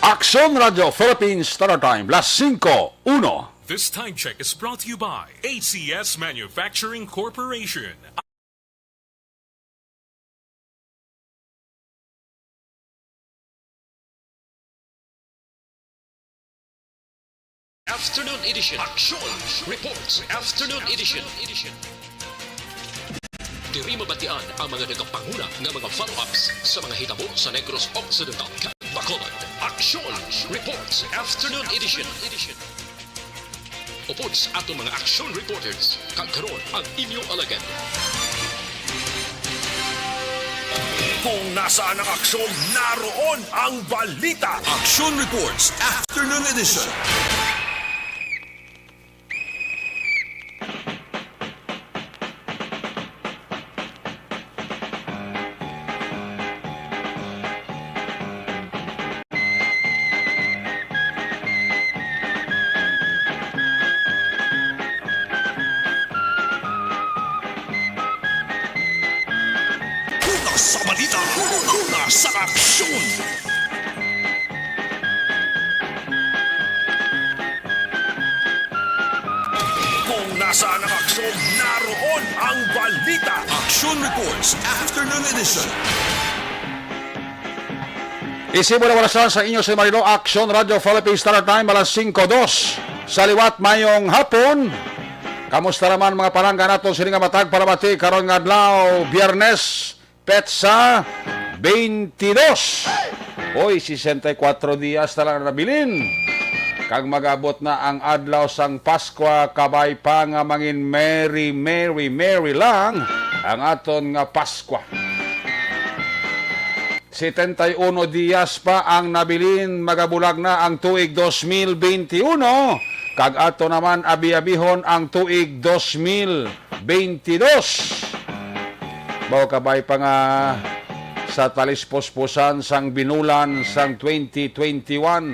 Action Radio Philippines Standard Time, las 5:01. This time check is brought to you by ACS Manufacturing Corporation. Afternoon edition. Action Reports. Afternoon edition. Diri mabatian ang mga nagapanguna ng mga follow-ups sa mga hitabo sa Negros Occidental, Bacolod. Action Reports. Afternoon edition. Upods ato mga action reporters. Kagkaroon ang inyong alagad. Kung nasaan ang aksyon, naroon ang balita. Action Reports Afternoon Edition. Una sa balita, una sa aksyon. Kung nasaan ang aksyon, naroon ang balita. Action Reports Afternoon Edition. Isimula walasan sa inyo si Marino, Action Radio Philippines Standard Time, alas 5:02. Sa liwat mayong hapon. Kamusta naman mga palangga natin sininga matag para bati karon nga adlaw Biyernes Petsa 22. Hoy, 64 dias na lang nabilin. Kag magabot na ang adlaw sang Pasko, kabay pa nga mangin merry lang ang aton nga Pasko. 71 dias pa ang nabilin, magabulag na ang tuig 2021. Kag ato naman abi-abihon ang tuig 2022. Bawa kabay pa nga sa talis-puspusan sang binulan sang 2021.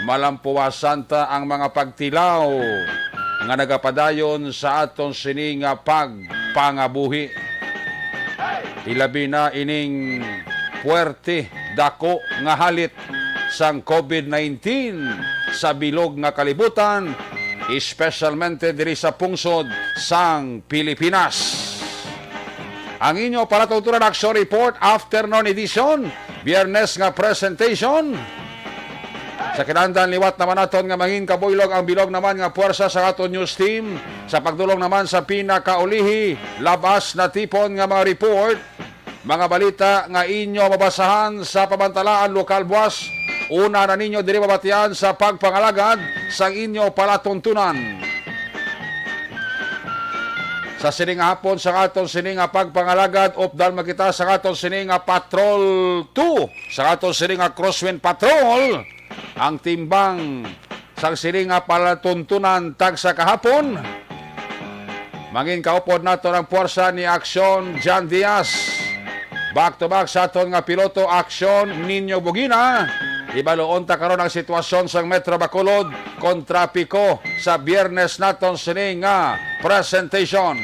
Malampuwasan ta ang mga pagtilaw nga nagapadayon sa aton sining nga pagpangabuhi. Ilabi na ining puwerte dako nga halit sang COVID-19 sa bilog nga kalibutan, espesyalmente diri sa pungsod sang Pilipinas. Ang inyo palatutunan Action Report Afternoon Edition, Biyernes nga presentation. Sa kinandan liwat naman naton nga mangin kabuylog ang bilog naman nga puwersa sa aton news team. Sa pagdulong naman sa pinakaulihi, labas na tipon nga mga report, mga balita nga inyo mabasahan sa pamantalaan lokal buwas. Una na ninyo diri mabatian sa pagpangalagad sa inyo palatuntunan. Sa sining hapon sa aton sining pagpangalagad, updal makita sa aton sining Patrol 2, sa aton sining Crosswind Patrol, ang timbang sa sining palatuntunan tag sa kahapon. Mangin kaupod nato ang puwersa ni Aksyon Jan Diaz. Back to back sa aton nga piloto Aksyon Nino Bugina. Ibaloon ta karon ang sitwasyon sa Metro Bacolod kontra Pico sa Biyernes naton sini nga presentation.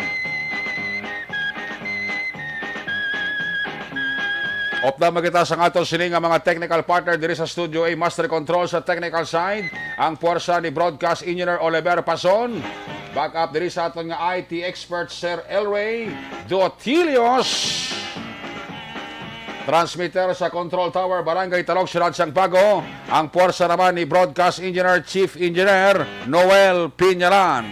Opda makita sa aton sini nga mga technical partner diri sa Studio A, Master Control sa technical side, ang puwersa ni Broadcast Engineer Oliver Pason. Back up diri sa aton nga IT expert Sir Elway Dotilios. Transmitter sa Control Tower, Barangay Talog, Sirad Sang Pago. Ang puwersa naman ni Broadcast Engineer, Chief Engineer Noel Piñaran.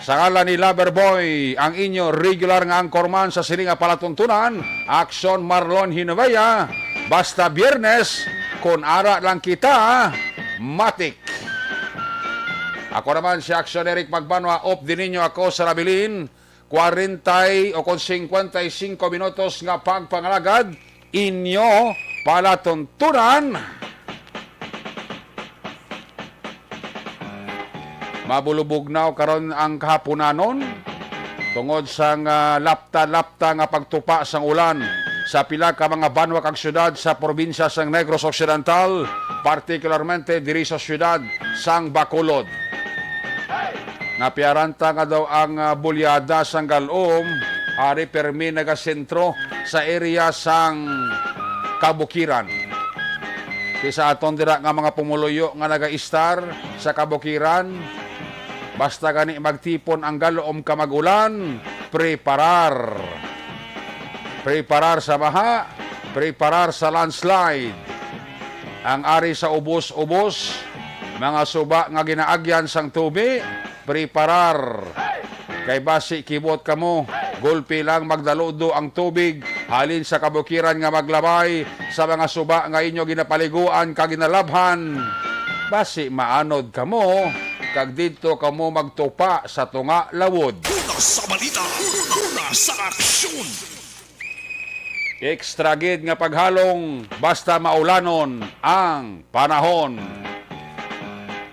Sa ngalan ni Loverboy, ang inyo regular nga anchorman sa sininga palatuntunan, Action Marlon Hinovea. Basta Biyernes, kung ara lang kita, matik. Ako naman si Action Eric Magbanwa, op din ninyo ako sa Rabilin. 40 o 55 minutos nga pagpangalagad inyo palatuntunan. Mabulubugnaw karon ang kahaponanon tungod sang lapta-lapta nga pagtupa sang ulan sa pila ka mga banwa kag syudad sa probinsya sang Negros Occidental, partikularmente diri sa syudad sang Bacolod. Napiaranta nga daw ang bulyada sang Galom, ari permi nagasentro sa area sang Kabukiran. Ti sa aton dira nga mga pumuluyo nga naga-star sa kabukiran, basta gani magtipon ang galoom kamagulan, preparar. Preparar sa baha, preparar sa landslide. Ang ari sa ubos-ubos, mga suba nga ginaagyan sang tubi, preparar. Kay basi kibot kamo, gulpi lang magdaludo ang tubig, halin sa kabukiran nga maglabay, sa mga suba nga inyo ginapaliguan kag ginalabhan. Basi maanod kamo, kag dito kamo magtupa sa tunga lawod. Una sa balita, una sa aksyon. Extra gid nga paghalong, basta maulanon ang panahon.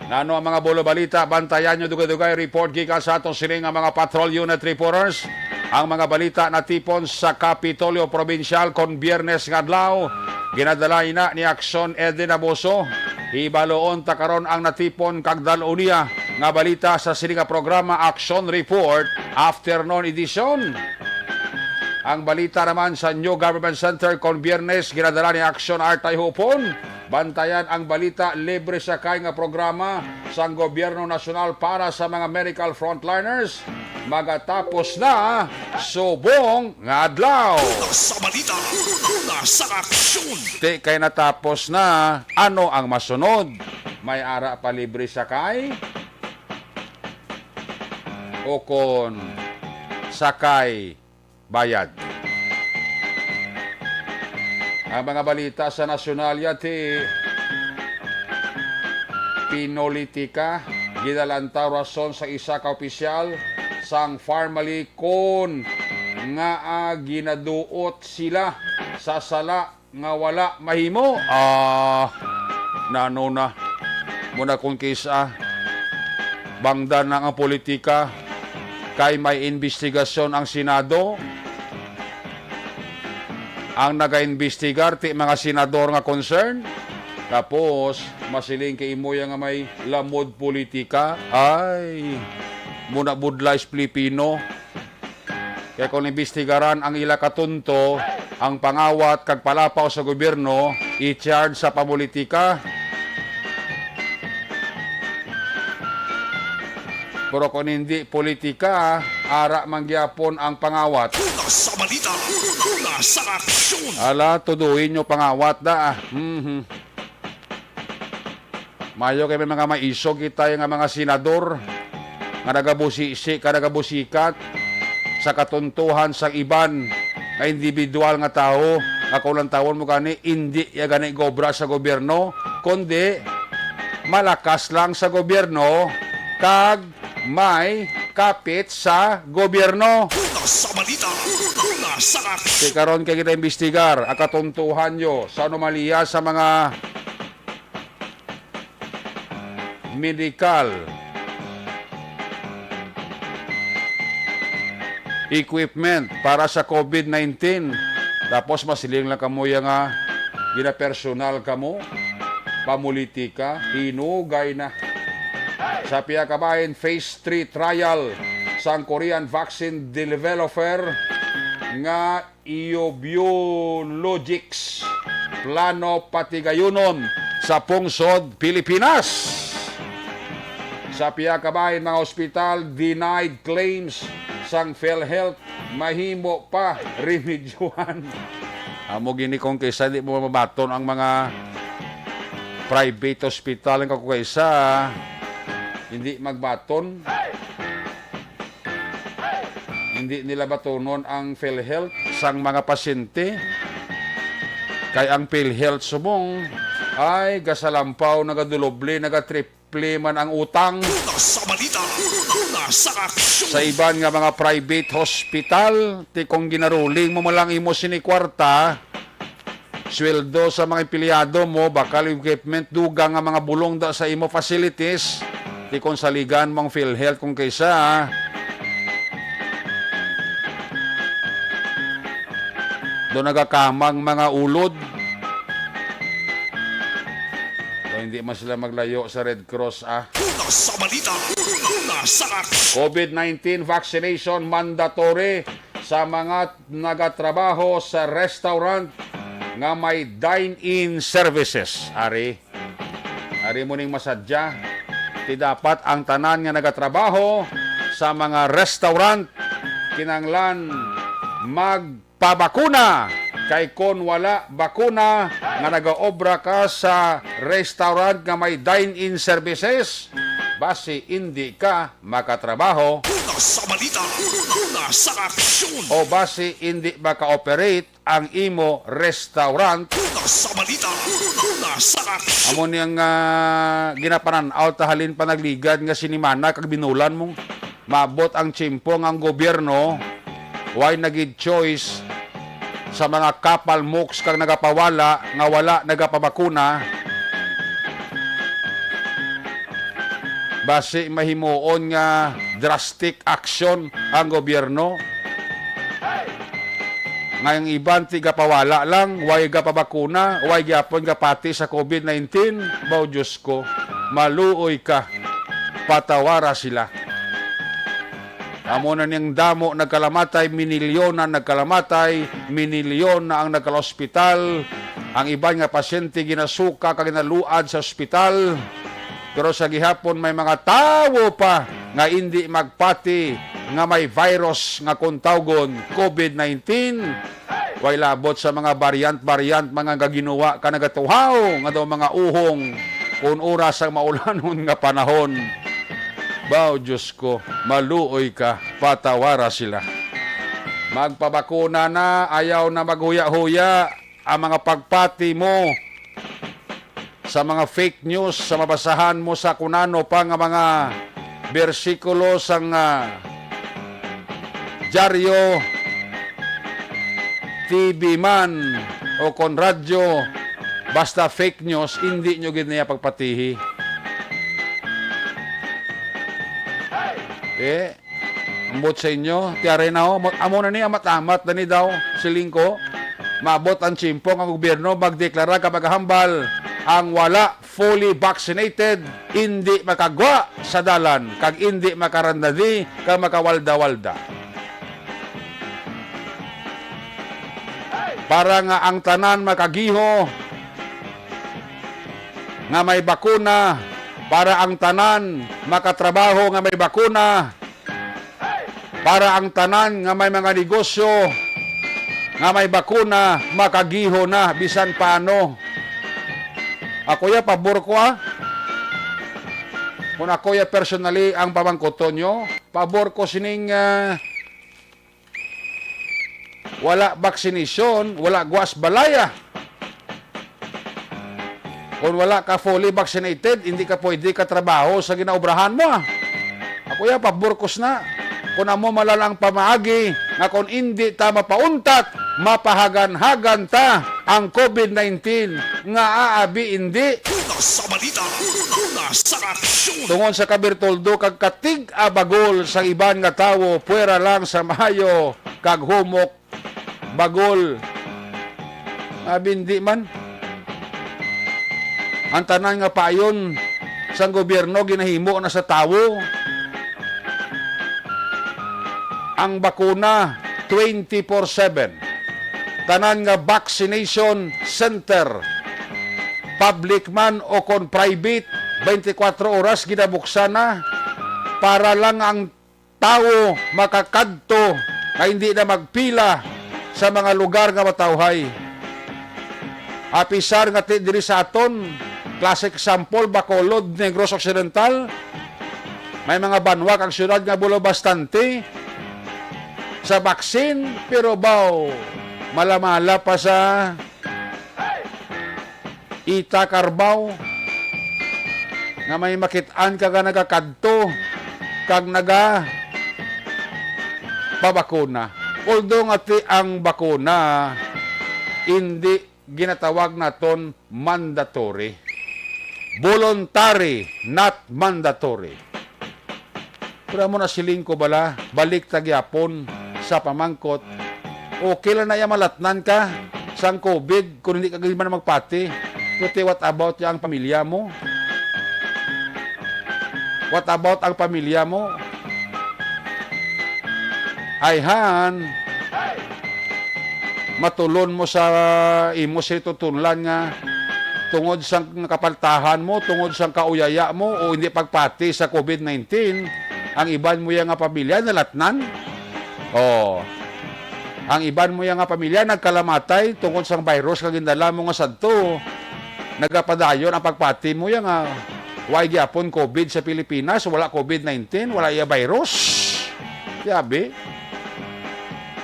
Nano ang mga bulo balita, bantayan nyo dugay-dugay report gikan sa atong sining nga mga patrol unit reporters. Ang mga balita na tipon sa Kapitolyo Provincial kon Biyernes nga adlaw, ginadala ina ni Aksyon Eden Abuso. Hibaloon ta karon ang natipon kag dal-unia nga balita sa sining nga programa Action Report Afternoon Edition. Ang balita naman sa New Government Center kon Biyernes, ginadala ni Action Artay Hupon. Bantayan ang balita, libre sakay nga programa sa gobyerno nasyonal para sa mga medical frontliners. Magatapos na subong nga adlaw. Una sa balita, una sa aksyon. Di kay natapos na, ano ang masunod? May ara pa libre sakay? O kon sakay bayad? Ang mga balita sa nasyonalya ti Pinolitika, gidalantaw rason sa isa ka opisyal sang Farmally kon nga ginaduot sila sa sala nga wala mahimo. Nano na muna kung kisa bangdan na ang politika kay may investigasyon ang Senado. Ang naga-investigar ti mga senador nga concern, tapos masiling kay imoya nga may lamod politika, ay muna budlays Pilipino. Kaya kung investigaran ang ila katunto, ang pangawat kag palapaw sa gobyerno, i-charge sa pamulitika. Pero kung hindi politika, ara mangyapon ang pangawat. Una sa balita, una sa aksyon. Ala, tuduin nyo pangawat da. Mayo kay may mga maisog kita yung mga senador nga nagabusisi ka nagabusikat sa katuntuhan sa iban nga individual nga tao nga kulang tawon mo gani hindi ya gani gobra sa gobyerno kundi malakas lang sa gobyerno kag may kapit sa gobyerno. Una sa balita, una sa aksyon. Kaya karon kay kita imbestigar ang katuntuhan nyo sa anomalya sa mga medical equipment para sa COVID-19. Tapos masiling lang kamo nga gina-personal kamo, pamulitika, hinugay na. Sa piya kabahin, phase 3 trial sa Korean vaccine developer nga Iobiologics plano patigayunon sa pungsod Pilipinas. Sa piya kabahin mga ospital, denied claims sang PhilHealth, mahimo pa remedyohan. Amo gini kung kaysa di mo mabaton ang mga private hospital nga kaysa hindi magbaton. Hindi nila batonon ang PhilHealth sang mga pasyente. Kay ang PhilHealth subong ay gasalampaw, nagaduloble, nagatriple man ang utang. Una sa balita, una sa aksyon. Sa iban nga mga private hospital, ti kung ginaruling mo lang imo sinikwarta, sweldo sa mga empleyado mo, bakal equipment, dugang nga mga bulong da sa imo facilities, ti kung saligan mong PhilHealth kung kaysa, doon nagakamang mga ulod. So, hindi man sila maglayo sa Red Cross, Una sa balita, una sa aksyon. COVID-19 vaccination mandatory sa mga nagatrabaho sa restaurant, nga may dine-in services. Ari mo ning masadya. Ti dapat ang tanan nga nagatrabaho sa mga restaurant kinanglan magpabakuna. Kay kon wala bakuna nga nagaobra ka sa restaurant nga may dine-in services, basi hindi ka makatrabaho Una sa balita, una sa aksyon. o basi hindi maka-operate ang imo restaurant. Una sa balita, una sa aksyon. Amo niyang ginapanan-aw tahalin pa nagligad nga sinimana kag binulan mong mabot ang tsimpong ang gobyerno why nagid choice sa mga kapal mooks kang nagapawala nga wala nagapabakuna. Basi mahimuon nga drastic action ang gobyerno. Ngayong iban ti gapawala lang, way gapabakuna, way gyapon gapati sa COVID-19. Bao Diyos ko, maluoy ka, patawara sila. Amo na niyang damo nagkalamatay, minilyon na nagkalamatay, minilyon na ang nagkalospital. Ang iban nga pasyente ginasuka kag ginaluad sa ospital. Pero sa gihapon may mga tawo pa nga hindi magpati nga may virus nga kung tawgon COVID-19. Way labot sa mga variant mga gaginawa ka nagatuhaw nga daw mga uhong kung oras ang maulanon nga panahon. Bao Diyos ko, maluoy ka, patawara sila. Magpabakuna na, ayaw na maghuya-huya ang mga pagpati mo sa mga fake news, sa mabasahan mo sa kunano pa nga mga bersikulo sang dyaryo, TV man o kon radyo, basta fake news, hindi nyo ginaya pagpatihi. Ambot sa inyo, tiyari na ho, amo na ni amat-amat na ni daw, silingko, maabot ang tsimpong ang gobyerno, magdeklara kapag hambal, ang wala fully vaccinated, hindi makagwa sa dalan, kag hindi makarandadi, kag makawalda-walda. Para nga ang tanan makagiho, nga may bakuna, para ang tanan makatrabaho nga may bakuna, para ang tanan nga may mga negosyo nga may bakuna, makagiho na bisan paano. Ako ya pabor ko kung ako ya personally ang pamangkoton nyo, pabor ko sining wala vaccination, wala guas balaya. Kung wala ka fully vaccinated, hindi ka pwede ka trabaho sa ginaubrahan mo. Ako ya, paburkos na. Kung amo malalang pamaagi, nga kung hindi ta mapauntat, mapahagan-hagan ta ang COVID-19, nga aabi hindi. Una sa balita, una sa aksyon. Tungon sa kabirtoldo, kag katig abagol sa iban nga tawo, puwera lang sa mayo, kag humok, bagol. Abi hindi man. Ang tanan nga payon sa gobyerno ginahimo na sa tawo. Ang bakuna 24/7. Tanan nga vaccination center, public man o kon private, 24 oras ginabuksan na para lang ang tao makakadto na hindi na magpila sa mga lugar nga matawhay. Apisar nga diri sa aton, classic example, Bacolod, Negros Occidental. May mga banwak ang syudad nga bulo bastante sa baksin, pero baw, malamala pa sa Ita Carbaw nga may makitaan ka nagakadto kag naga pabakuna. Although nga ang bakuna hindi ginatawag naton mandatory. Voluntary, not mandatory. Pero mo na siling ko bala, balik tagyapon sa pamangkot. Okay lang na malatnan ka sa COVID kung hindi ka man magpati. Pero what about ang pamilya mo? What about ang pamilya mo? Ayhan, matulon mo sa imo sa tutunlan nga tungod sa kapaltahan mo, tungod sa kauyaya mo o hindi pagpati sa COVID-19, ang iban mo yang nga pamilya nalatnan. Oh. Ang iban mo yang nga pamilya nagkalamatay tungod sa virus kag gindala mo nga sadto. Nagapadayon ang pagpati mo yang nga why gyapon COVID sa Pilipinas, wala COVID-19, wala iya virus. Yabi.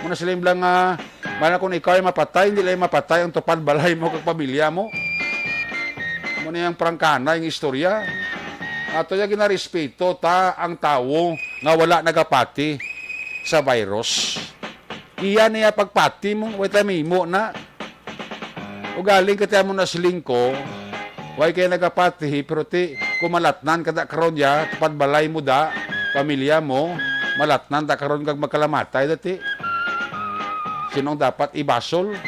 Muna sila lang mana kung ikaw ay mapatay, hindi lang mapatay ang tupad balay mo kag pamilya mo. Muna yung prangkana, yung istorya. Ato yung ginarespeto ta ang tao nga wala nagapati sa virus. Iyan niya pagpati mo, wait mo na. O galing ka mo na silingko, way kayo nagapati, pero ti, kumalatnan kada karon ya, tupad balay mo da, pamilya mo, malatnan da karon kag magkalamatay dati. Sinong dapat ibasol?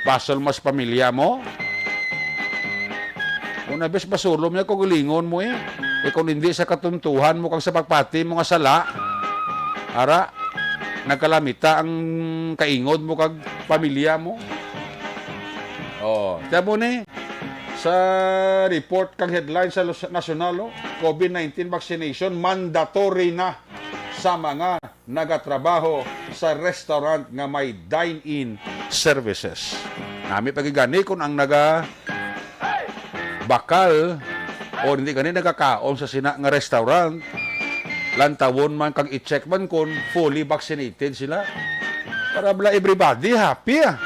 Basol mas pamilya mo? Una bes basulom niya kung gulingon mo eh. E kung hindi sa katuntuhan mo kang sa pagpati mo nga sala, ara, nagkalamita ang kaingod mo kag pamilya mo. Oh, tiyan mo ni, sa report kang headline sa nasyonal, COVID-19 vaccination mandatory na sa mga nagatrabaho sa restaurant nga may dine-in services. Nami pagigani kung ang bakal o hindi gani nagakaon sa sina nga restaurant, lantawon man kag i-check man kung fully vaccinated sila. Para bla everybody happy ah.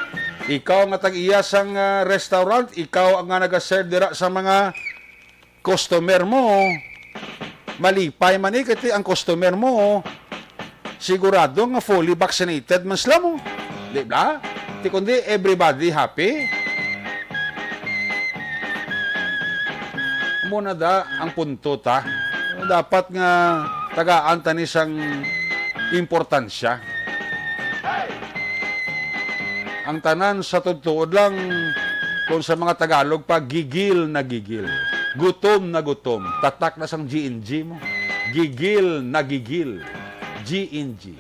Ikaw nga tag-iya sang restaurant, ikaw ang nga nag-serve dira sa mga customer mo. Malipay man kati ang customer mo. Sigurado nga fully vaccinated man sila mo. Di ba? Di kundi everybody happy. Muna da ang punto ta. Dapat nga tagaan ta ni sang importansya. Ang tanan sa tutuod lang kung sa mga Tagalog pa gigil na gigil. Gutom na gutom. Tatak na sang GNG mo. Gigil na gigil. GNG.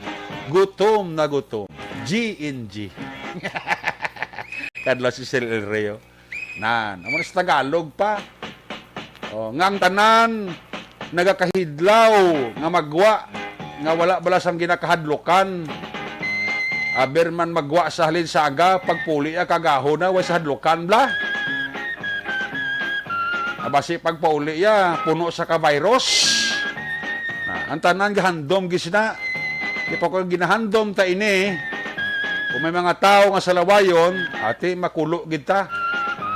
Gutom na gutom. GNG. Kadlo si Sel El Reo. Nan, amo sa Tagalog pa. Oh, ngang tanan nagakahidlaw nga magwa nga wala bala sang ginakahadlokan. Berman magwa sa halin sa aga, pagpuli kagaho na, way sa hadlokan bla. Abasi pagpauli ya, puno sa ka-virus. Ang tanan gahandom gisna. Di pa ko ginahandom ta ini. Kung may mga tao nga sa lawayon, ati makulo kita.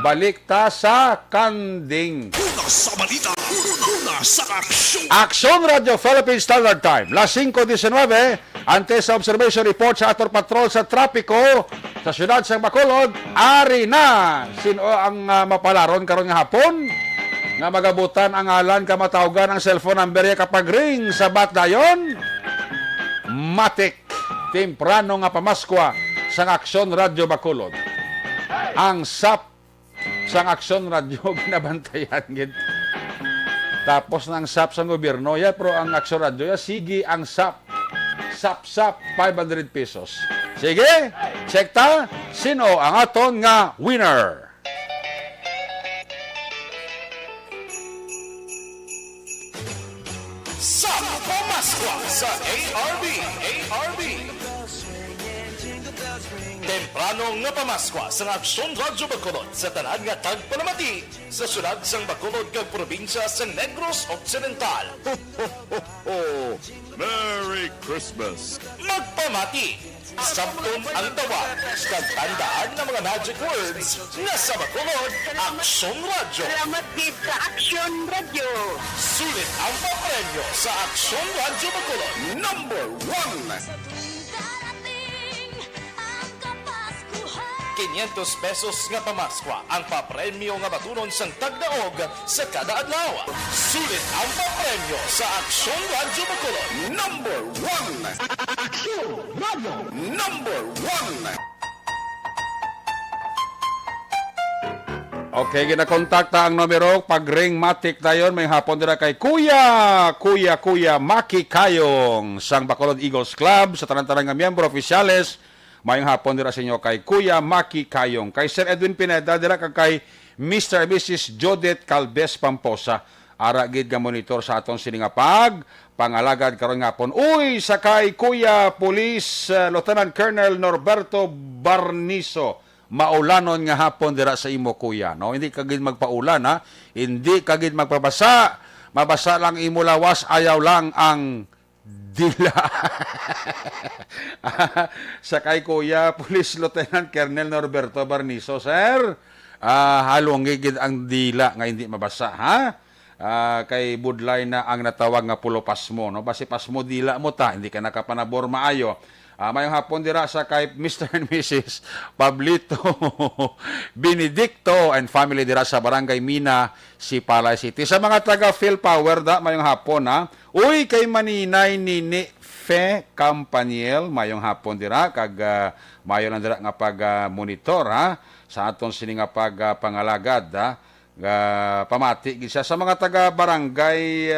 Balik ta sa kanding. Una sa balita, una sa aksyon. Aksyon Radio Philippine Standard Time, las 5:19. Ante sa observation report sa Ator Patrol sa trapiko sa siyudad sa Bacolod, ari na sino ang mapalaron karon nga hapon nga magabutan ang ngalan kamatawgan ang cellphone number ya kapag ring sa batdayon. Matik temprano nga pamaskwa sa Aksyon Radio Bacolod. Ang SAP sa Aksyon Radio ginabantayan gid. Tapos ng SAP sa gobyerno ya, pero ang Aksyon Radio ya sige ang SAP. SAP 500 pesos. Sige, check ta. Sino ang aton nga winner? Sa pamaskwa sa ARB. Temprano nga pamaskwa sa Aksyon Radio Bacolod sa tanan nga tagpalamati sa syudad sang Bacolod kag probinsya sa Negros Occidental. Ho, ho, ho, ho. Merry Christmas! Magpamati! Sampun ang tawag kag tandaan ng mga magic words na sa Bacolod, Aksyon Radio. Salamat din sa Aksyon Radio. Sulit ang papremyo sa Aksyon Radio Bacolod. Number 1! 500 pesos nga pamaskwa ang papremyo nga batunon sang tagdaog sa kada adlaw. Sulit ang papremyo sa Aksyon Radio Bacolod. Number 1! Aksyon Radio! Number 1! Okay, ginakontakta ang numero. Pag ring matik tayon, may hapon dira kay Kuya Maki Kayong sang Bacolod Eagles Club sa tanan-tanan nga miyembro opisyales Mayong hapon dira sa inyo kay Kuya Maki Kayong, kay Sir Edwin Pineda dira kay Mr. and Mrs. Judith Calves Pamposa. Ara gid nga monitor sa aton sini nga pangalagad karon nga hapon. Uy, sakay Kuya Police Lieutenant Colonel Norberto Barniso. Maulanon nga hapon dira sa imo kuya, no? Hindi kagid magpaulan ha. Hindi kagid magpabasa. Mabasa lang imo lawas, ayaw lang ang dila. Sakay Kuya Police Lieutenant Colonel Norberto Barniso, sir. Halong gid ang dila nga hindi mabasa, ha? Kay budlay na ang natawag nga pulo pasmo, no? Basi pasmo dila mo ta, hindi ka nakapanabor maayo. Mayong hapon dira sa kay Mr. and Mrs. Pablito Benedicto and family dira sa Barangay Mina, Sipalay City. Sa mga taga PhilPower da, mayong hapon ha. Uy, kay Maninay Nini Fe Campaniel, mayong hapon dira kag mayo lang dira nga pag monitor ha sa aton sini nga pag pangalagad ha. Pamati gid siya sa mga taga Barangay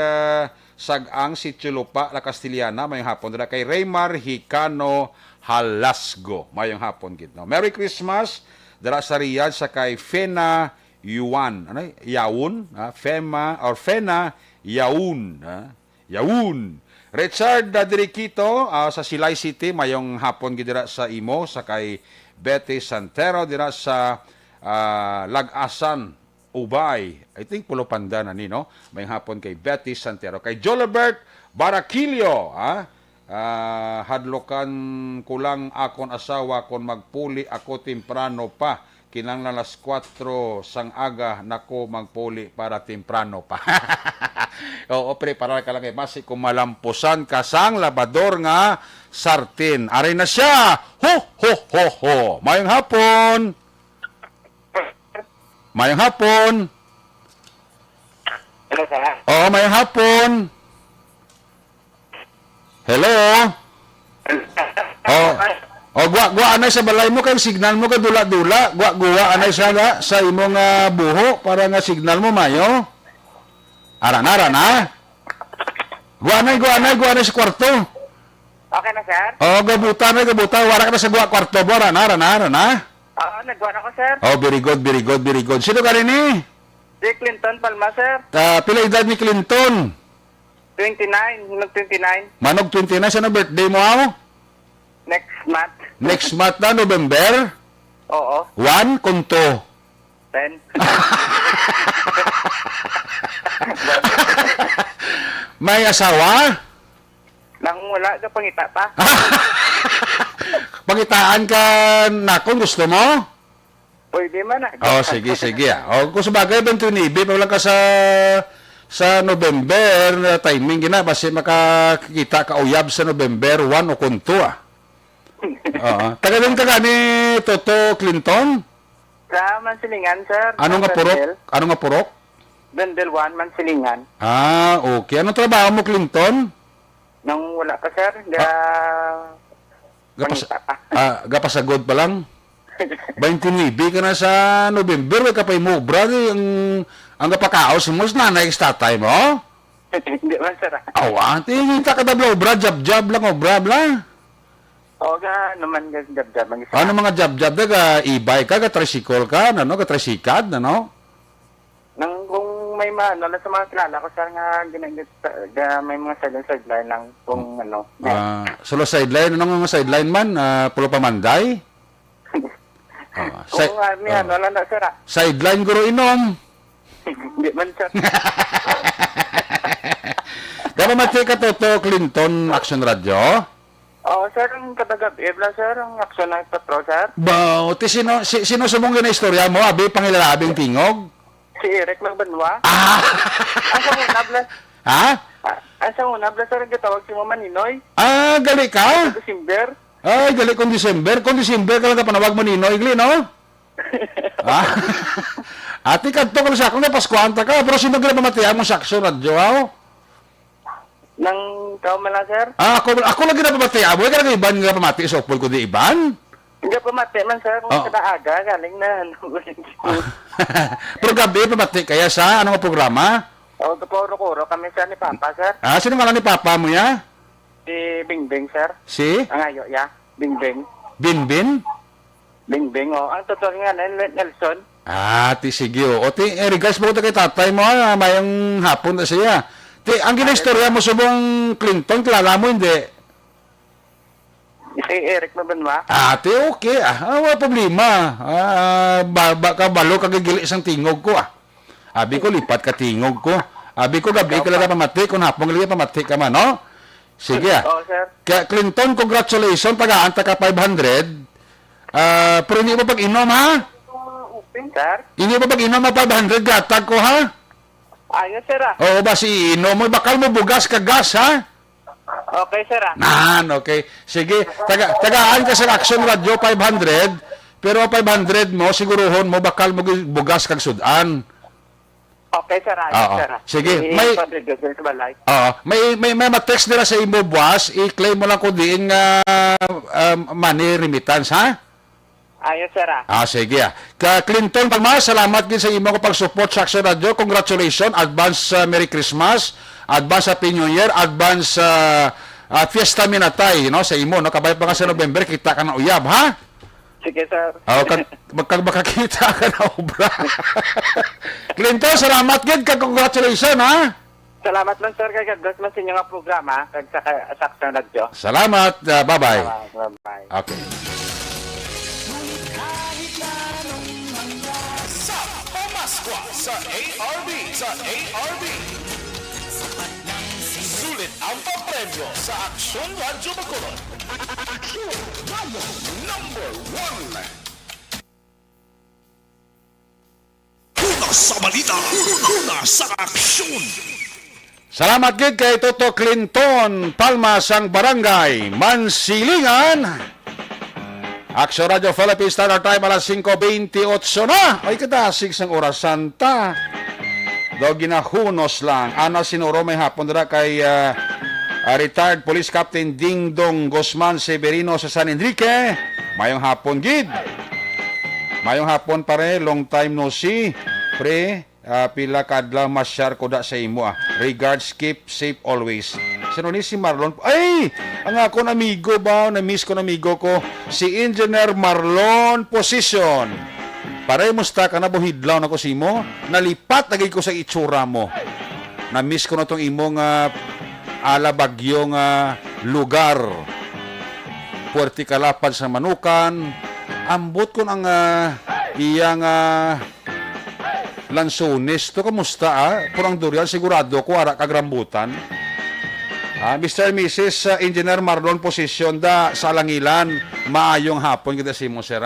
Sag-ang, Sitio Lupa, La Castiliana, mayong hapon dira kay Raymar Hicano Halasgo, mayong hapon gid no. Merry Christmas dira sa Riyadh sa kay Fena Yuan, ano Yaun, Fema or Fena Yaun, Yaun. Richard Diriquito sa Silay City, mayong hapon gid dira sa imo sa kay Betty Santero dira sa Lag-asan, Ubay. I think Pulo Panda na ni, no? May hapon kay Betty Santero. Kay Jolibert Baraquillo, hadlokan kulang akon asawa kon magpuli ako temprano pa. Kinanglan alas 4 sang aga nako magpuli para temprano pa. Oo, pre, para ka lang kay Masi kung malampusan ka sang labador nga sartin. Aray na siya! Ho, ho, ho, ho! Mayong hapon! Mayong hapon. Hello, sir. Oo, mayong hapon. Hello. Gwa anay sa balay mo kay signal mo kay dula-dula. Gwa anay sa imong buho para nga signal mo mayo. Arana. Gwa anay sa kwarto. Okay na, sir? Gabuta wala ka na sa kwarto mo. Arana. Oo, nagwa na ko, sir. Very good. Sino ka rin eh? Si Clinton Palma, sir. Pila edad ni Clinton? 29, nag-29. Manog 29 sa na birthday mo ako? Next month. Next month na, November? Oo, 1 kunto. 10. May asawa? Nang wala ka pangita pa. Pangitaan ka na kung gusto mo? Pwede man Sige. Kung sabagay, 29, pa lang ka sa November na timing gina, basi makakita ka uyab sa November 1 o kunto Taga din ka ni Toto Clinton? Sa Mansilingan, sir. Ano nga purok? Bendel 1, Mansilingan. Okay. Anong trabaho mo, Clinton? Nang wala ka, sir, Gapasagod pa lang? 29 ka na sa November, ka pa mo, brother, ang kapakaos mo, nanay tatay mo? Hindi man, sir. Tingin ka kadablo, bra, jab lang, bra. Oo, naman, jab-jab. Ano mga jab-jab, e-bike ka, tricycle ka, tricycad, Nang kung may sa mga kilala ko, sir, may mga sideline lang kung Solo sideline, anong mga sideline man? Pulo pamanday? Kung lang na, sir. Sideline guro inom. Hindi man, sir. Kapamati ka Toto Clinton Action Radio? Oo, sir, ang katagab-ib lang, sir, ang aksyon ng patro, sir. Sino sumong na istorya mo, abi, pangilalabing tingog? Si Eric Magbanwa. Asa una, sir, ang katawag si Mama Ninoy. Gali ka? Sa December. Gali kung December. Kung December ka lang panawag mo Ninoy, Gli, no? Ati ka to kung sa akong napaskuanta ka, pero sino gila pamatihan mo sa aksyon radyo, Nang ikaw man lang, sir? Ako lagi na pamatihan mo, ka lang iban nga pamati sa upol ko di iban? Hindi pa mati man, sir. Kung kadaaga, galing na. Pero gabi, pamati kaya sa anong programa? Oo, kapuro-kuro kami, sir, ni Papa, sir. Sino nga lang ni Papa mo ya? Si Bingbing, sir. Si? Ang ayo, ya. Bingbing. Binbin? Bingbing, oh. Ang totoo nga, Nelson. Ti sige o. O ti, regards mo ito kay tatay mo, mayang hapon na siya. Ti, ang ginaistorya mo subong Clinton, kilala mo hindi? Si Eric Mabanwa. Ti, okay. Wala problema. Balo kagigili isang tingog ko, Abi ko, lipat ka tingog ko. Abi ko, gabi ka lang pamati, kung hapon ka pamati ka man, no? Sige, Oo, sir. Kaya Clinton, congratulations, tagaan ka 500. Pero hindi mo pag-inom, ha? Sir? Hindi mo pag-inom na 500, gatag ko, ha? Ayos, sir, Oo ba si inom mo? Bakal mo bugas ka gas, ha? Okay, sir, Okay. Sige, tagaan ka sa Action Radio 500, pero 500 mo, siguruhon mo, bakal mo bugas kag sudan. Okay, sir, Oo. sir. Sige, may- may ma-text nila sa imo, boss, i-claim mo lang ko diin nga money remittance, ha? Ayos, sir, Sige. Clinton, salamat din sa imo ko pag-support sa Action Radio. Congratulations. Advance Merry Christmas. Advance Happy New Year. Advance Fiesta Minatay, no? Sa imo, no? Kabay pa nga sa November, kita ka na uyab, ha? Sige, sir. Makakita ka na obra. Clinton, salamat din. Congratulations, ha? Salamat lang, sir, kay God bless man sa inyo nga programa, kag sa Action Radio. Salamat. Bye-bye. Bye-bye. Okay. Sa Pamaskwa sa ARB. Sulit ang papremyo sa Aksyon Radyo Bacolod. Aksyon Radyo number 1. Una sa balita, una sa aksyon. Salamat gid kay Toto Clinton, Palma sang Barangay, Mansilingan. Action Radio Philippines Standard Time alas 5:28 na. Ay katasig sang oras santa. Do ginahunos lang. Ana sinuro may hapon dira kay retired Police Captain Dingdong Guzman Severino sa San Enrique. Mayong hapon gid. Mayong hapon pare, long time no see. Pre, pila kadlaw masyar ko da sa imo. Regards, keep safe always. Sino ni si Marlon? Ay! Ang akong amigo ba? Na-miss ko na amigo ko. Si Engineer Marlon Position. Pare, musta ka na? Buhidlaw na ko si mo. Nalipat lagi ko sa itsura mo. Na-miss ko na itong imong alabagyong lugar. Puerto Calapad sa Manukan. Ambot ko ang iyang Lansones. To kamusta Purang durian sigurado ko ara kagrambutan. Mr. and Mrs. Engineer Marlon Position da sa Langilan, maayong hapon kita si mo sir,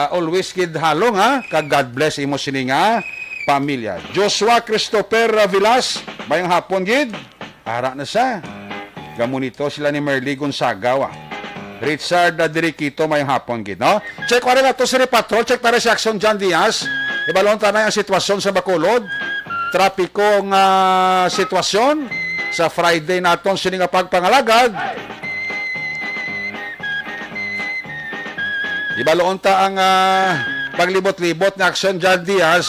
always kid halong kag God bless imo sininga pamilya. Joshua Christopher Vilas, mayong hapon gid. Ara na sa. Gamunito sila ni Merly Gonzaga. Richard Diriquito, mayong hapon gid, no? Check ko rin to si Patrol, check tara si Action John Diaz. Ibalon tanay ang sitwasyon sa Bacolod. Trapikong sitwasyon sa Friday naton sininga pagpangalagad. Ibaloon ta ang paglibot-libot ni Action John Diaz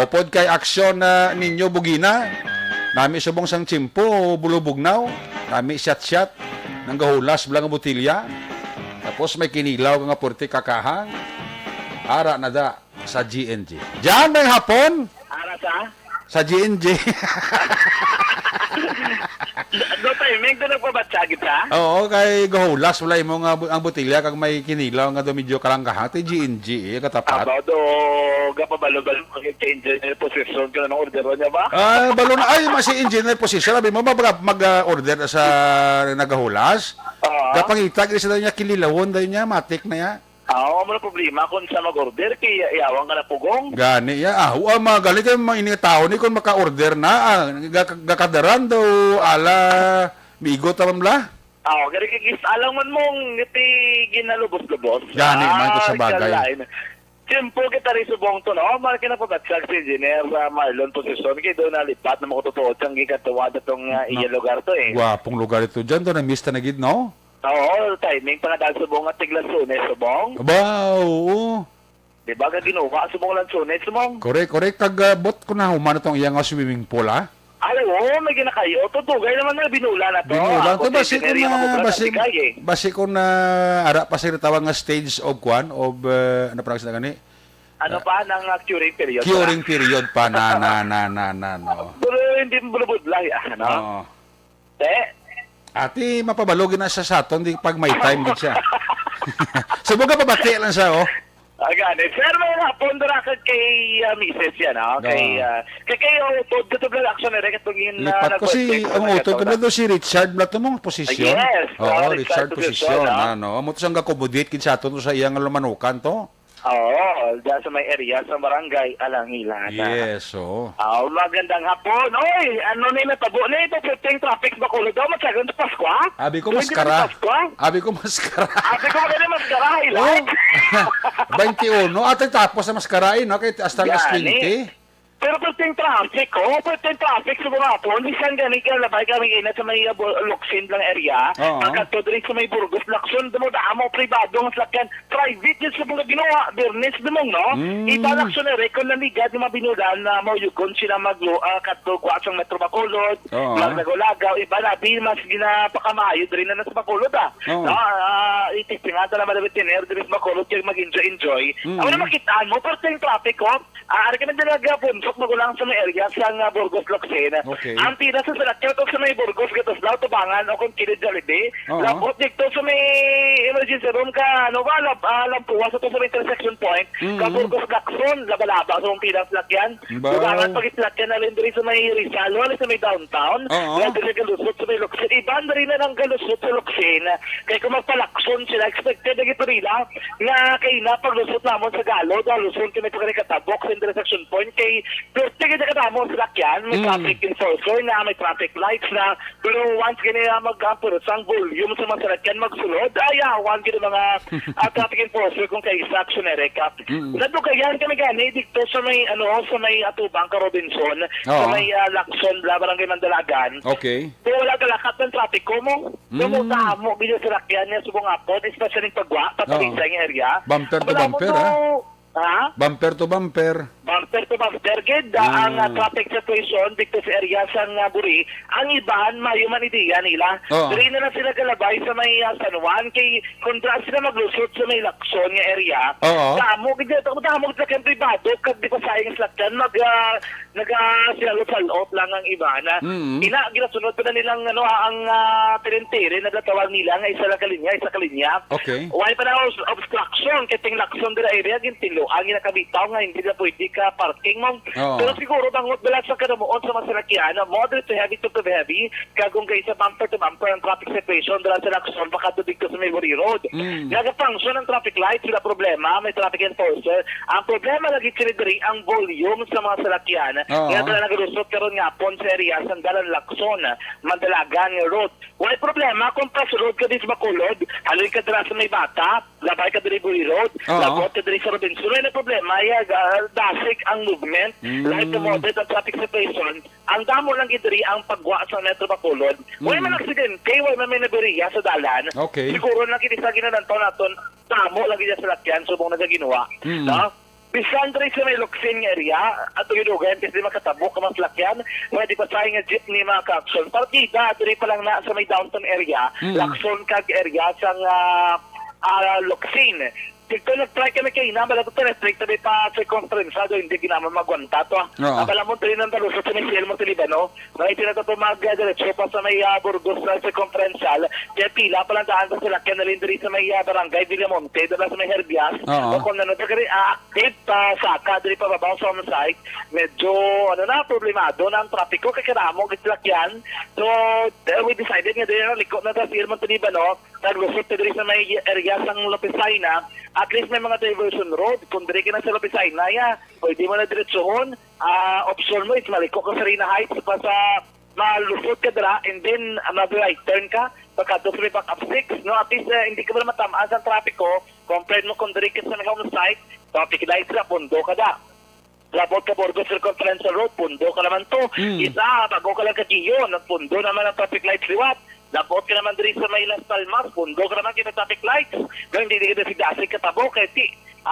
upod kay Action ninyo Bugina. Nami subong sang tsimpo bulubugnaw. Nami shot-shot ng gahulas bilang botilya. Tapos may kinilaw nga porte kakahang. Ara na da sa GNG. Diyan may hapon Ara sa? sa GNG. Do timing do nagpabatsa kita? Oo, kay gahulas wala imo nga ang botilya kag may kinilaw nga do medyo karangkahan ti GNG katapat. Do gapabalo-balo ang change in position ka ng order niya ba? Balon ay masi engineer position sabi mo mag-order sa nagahulas. Gapangita kini sa niya kililawon dayon niya matik na ya. Mo na problema kung sa mag-order kay iyawang ka na pugong. Gani ya magalit yung mga ini tao ni kung maka-order na gakadaran daw ala migo tamamla. Gari kikis alam man mong ngiti ginalubos-lubos. Gani man ko sa bagay. Simpo kita rin subong to, no? Maraki na pabatsak si Engineer Marlon Position. Kaya doon nalipat na mga totoo siyang gikatuwa na itong iya lugar to eh. Gwapong lugar ito dyan. Doon na-miss na gid, no? Oo, timing pa nga dahil subong at tiglansunes subong. Aba, oo. Diba ka ginuha subong lansunes subong? Correct. Tagbot ko na humano itong iyang swimming pool, ha? Ay, oo, may ginakayo. Tutugay naman na binula na to. Binulang Ako, to basi ko tineri, na mga basi bigay, eh. basi ko na ara pa sila tawag nga stage of ano pa na gani? Ano pa, ng curing period. Curing period pa na no. Pero hindi mo bulubudlay, ano? Oo. Te, Ati mapabalogin na siya sa aton di pag may time gid siya. Subuga pa bati lang siya oh. gani. Sir, may hapon dara ka kay Mrs. yan, no? Kay utod ka to blood action na rin katungin Lipat ko si ang utod ko na si Richard Blato mong posisyon. Yes, Oo, Richard Richard posisyon posisyon, ano. Amo to siyang gakomodate kid sa aton sa iyang lumanukan to. Oo, dyan sa may area sa barangay Alangilan. Yes, oh. Magandang hapon. Oy, ano nila tabo na ito? Puting traffic ba kulo daw? Matsagan sa Pasko, ha? Abi ko Pwede maskara. ba Pasko, ha? Abi ko maskara. Ate ko maganda maskara, Oh, highlight. 21. At tapos na maskarain, no? Kahit hasta alas Gani. 20. Pero puting traffic, puting traffic sa mga po. Minsan ganit ka, labay kami inat sa may Luksin lang area. Oo. Pagkato din sa may Burgos, Lakson, damo pribado, mas lakyan. Private yun sa mga ginawa. Business dumong, no? Ita Lakson na rekon na ligad, yung mabinudan na mo yugon sila kato kwasang Metro Bacolod, Oo. magnagulagaw, iba na, mas ginapakamayo din na sa Bacolod, Oo. No? Itipingata naman na veterinary din sa Bacolod, kaya mag-enjoy. Ako na makitaan mo, puting traffic, ari ka na dalaga po, magulang sa may area sa Burgos Locsin. Okay. Ang tira sa salakyan to sa may Burgos gatos daw tubangan o kung kilid Jollibee. Oo. Lapot dito sa may emergency room ka ano ba lampuwa sa to sa may intersection point. Ka Burgos Lacson labalaba sa mong pilang salakyan. Ba- Tubangan pag isalakyan na rin diri sa may Rizal wala sa may downtown. Oo. Wala diri galusot sa may Locsin. Iban na rin na ng galusot sa Locsin. Kaya kung magpalakson sila expected na gito nila nga kay na paglusot namon sa Galo daluson kami pag katabok sa intersection point kay pero tigil na katamo sa lakyan, may traffic enforcer na, may traffic lights na, pero once ganyan mag-apurot ang volume sa mga salakyan magsulod, ayawan gina mga traffic enforcer kung kayo sa action na recap. Nadugayan kami gani dito sa may, sa may Atubang ka Robinson, sa may Lacson, Barangay Mandalagan. Okay. So wala kalakat ng traffic ko mo. Lumuta mo, bilyo sa lakyan niya, subong apod, especially pagwa, patawin sa yung area. Bumper to Wala mo bumper, to- Ha? Bumper to bumper. Bumper to bumper, gid ang traffic situation dito sa area sa Buri. Ang iban, mayuman ideya nila. Oo. Diri na sila galabay sa may San Juan, kay kontra sila maglusot sa may Lacson nga area. Oo. Damo, gid damo sa kang pribado, kag di pa sayang slakyan, sinalot-salot lang ang iban. Ginasunod pa na nilang ang terentere na datawag nila nga isa kalinya. Okay. Why pa na obstruction, kating Lacson dira area, gintilo ang ginakabitaw nga hindi na pwede ka parking mo. Oo. Pero siguro bangot balat sa kanamuon sa masalakyan, moderate to heavy to heavy, kagong kay sa bumper to bumper ang traffic situation dala sa Lacson baka tudig ko sa Maybury Road. Nagafunction ang traffic light, sila problema, may traffic enforcer. Ang problema lagi diri ang volume sa mga salakyan. Oo. Kaya dala nagalusot karon nga pon sa area sa dalan Lacson, Mandalagan Road. Wala problema kung pasulod ka din sa Bacolod, haloy ka dira sa may bata, labay ka diri Buri Road, Oo. labot ka diri sa Robinson. Wala na problema, dasik ang movement, lahat ng moderate ang traffic situation. Ang damo lang idiri ang pagwa sa Metro Bacolod. Wala man aksidente, wala man may naberiya sa dalan. Okay. Siguro lang kinisa ginananto naton, damo lang gid sa lakyan subong nagaginawa. No? Bisan diri sa may Locsin area, ato gidugan kasi makatabok ka mas lakyan, pwede pa sa nga jeepney mga ka-action. Partida, diri pa lang na sa may downtown area, Lacson kag area sa Locsin. Dito nag-try kami kay Ina, bala ito na-try tabi pa sa konferensado, hindi ginaman magwanta to. Oo. Abala mo tayo ng talusot sa may Ciel Montalibano, may tinatato mag-diretso pa sa may Burgos sa konferensal, kaya pila pa lang daan sa lakyan na rin sa may barangay Villamonte, dala sa may Herbias, Oo. o kung nanood ka rin active pa saka, dali pa babaw sa site, medyo problemado na ang trapiko, kakiramo, gitlakyan. So, we decided nga din, likot na sa Ciel Montalibano, naglusot tayo sa may area sang Lopesaina, at least may mga diversion road. Kung dire ka na sa Lopesaina, pwede mo na diretsohon. Option mo is maliko ka sa Rina Heights pa sa malusot ka dira and then mag-right turn ka. Pagka-2 back up 6. No? At least hindi ka ba matamaan sa trapiko. Compare mo kung dire ka sa home site, traffic lights na, pundo ka da. Labot ka Burgos Circumferential Road, pundo ka naman to. Isa, bago ka lang ka Giyon, pundo naman ang traffic lights liwat. Lapot ka naman diri sa may Las Palmas, pundo ka naman kita traffic lights. Ganun hindi ka si Dasig katabo, kaya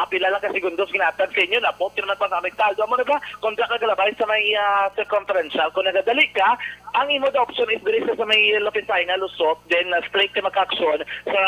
pila lang ka segundos ginatag sa inyo na po naman pang amektado mo na ba kung ka galabay sa may circumferential kung nagadali ka ang imo the option is diri sa may Lopetayna Lusot then straight ka makaksyon sa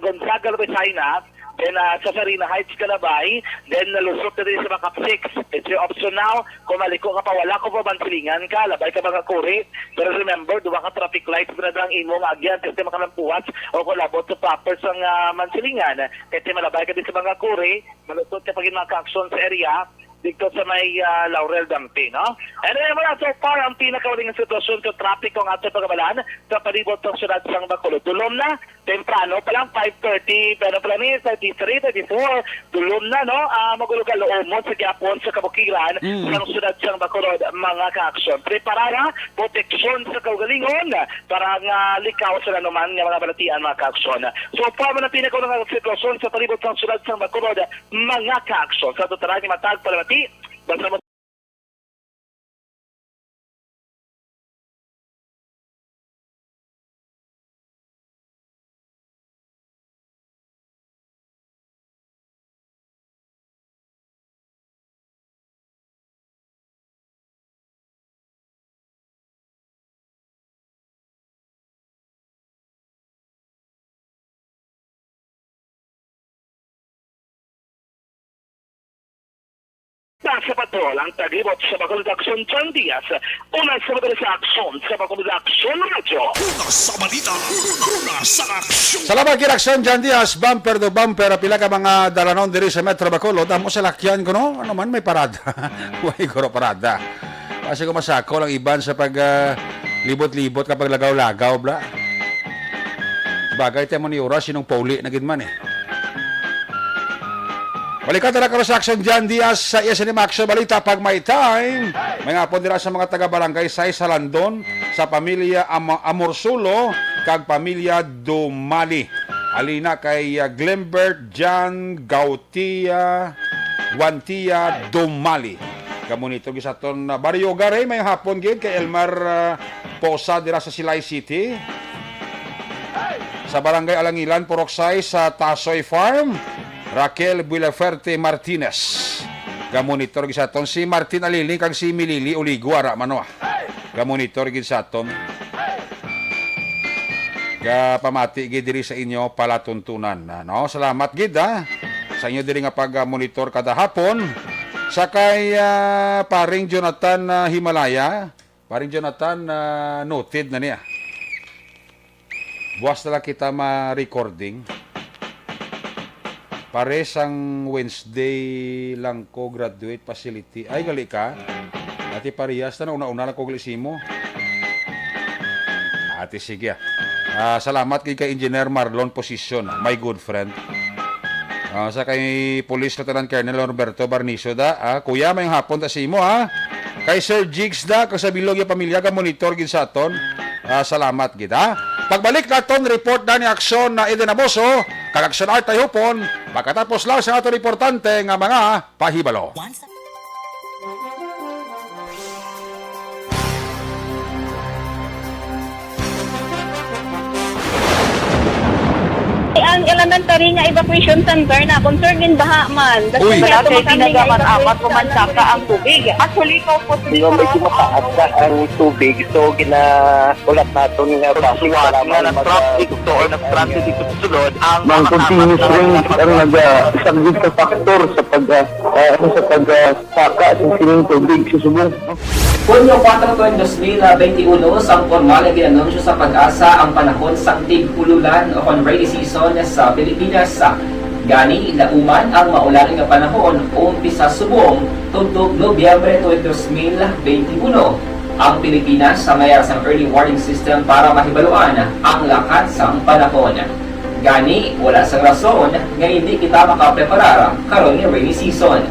Gonzaga Lopetayna then sa Farina Heights Calabay, then nalusot na rin sa Makap 6. It's your option now. Kung maliko ka pa, wala ko pa bansilingan ka, labay ka mga kuri. Pero remember, duwa ka traffic lights na lang imong agyan kasi makalampuwas o kung labot sa proper sang mansilingan. Kasi malabay ka din sa mga kuri, malusot ka pagin mga ka-action sa area, dito sa may Laurel Dampi, no? Anyway, wala so far ang pinakawaling sitwasyon sa traffic kung ato pagkabalan sa palibot ng syudad sang Bacolod. Dulom na, temprano pa lang, 5:30, pero pala ni 33, 34, dulom na, no? Magulugal loomon sa Gyapon, sa Kabukiran, ng syudad sang Bacolod, mga ka-action. Preparara, proteksyon sa kaugalingon, para nga likaw sila naman ng mga balatian, mga ka-action. So far, man ang pinakawaling sitwasyon sa palibot ng syudad sang Bacolod, mga ka-action. Sa tutarang ni Matag Palamati, basta mo sa patrol ang tagibot sa Bacolod Action John Diaz. Una sa mga sa aksyon sa Bacolod Action Radio. Una sa balita. Una sa aksyon. Salamat kiraksyon John Diaz, bumper to bumper, pila ka mga dalanon diri sa Metro Bacolod, amo sa lakyan ko no, ano man may parada. Huwag ko parada. Kasi kumasako lang iban sa pag libot-libot kapag lagaw-lagaw, bla. Bagay tayo mo ni Ura, sinong pauli na gidman eh. Balikan na karon sa aksyon John Diaz sa SNM Action Balita pag may time. May nga po dira sa mga taga-barangay sa Salandon, sa pamilya Amorsulo, kag pamilya Dumali. Alina kay Glembert Jan Gautia Guantia Dumali. Kamunito gisaton Barrio Garay may hapon gid kay Elmar Posa dira sa Silay City. Sa barangay Alangilan, Poroksay sa Tasoy Farm. Raquel Builaferte Martinez. Gamonitor gisaton si Martin Aliling kag si Milili Uligo ara mano. Gamonitor gisaton. Ga pamati gid diri sa inyo palatuntunan. No, salamat gid sa inyo diri nga pag-monitor kada hapon. Sa kay paring Jonathan Himalaya, paring Jonathan noted na niya. Buwas na lang kita ma-recording. Pares ang Wednesday lang ko graduate facility. Ay, gali ka. Ati parehas na una-una lang ko galisimo. Ati sige. Salamat kay Engineer Marlon Position, my good friend. Sa kay Police Lieutenant Colonel Roberto Barniso kuya may hapon ta simo Kay Sir Jigs kag sa bilog yung pamilya ka monitor gid sa aton. Salamat gid Pagbalik naton report na ni aksyon na Eden Amoso, kag aksyon art tayo pon, pagkatapos lang sa ato importante nga mga pahibalo. Ang elementary nga evacuation center na concern din baha man. Uy. Kaya Kaya tinagaman-amat evacuation kumansaka ang tubig. Actually, ikaw po Hindi medyo mataas na ang tubig. So, ulat natin nga pagsuwag nga ng traffic to or nag-traffic dito sa sulod ang Mang continuous rain ang nag-isang sa factor sa pagsaka sa sining tubig sa subong. Hunyo 4, 2021, sang formal na ginanunsyo sa Pag-asa ang panahon sang tig-ululan o rainy season sa Pilipinas. Gani, lauman ang maulaling nga panahon umpisa subong tutok Nobyembre 2021. Ang Pilipinas sa mayroon sang early warning system para mahibaluan ang lakat sang panahon. Gani, wala sang rason nga hindi kita makapreparar karon ni rainy season.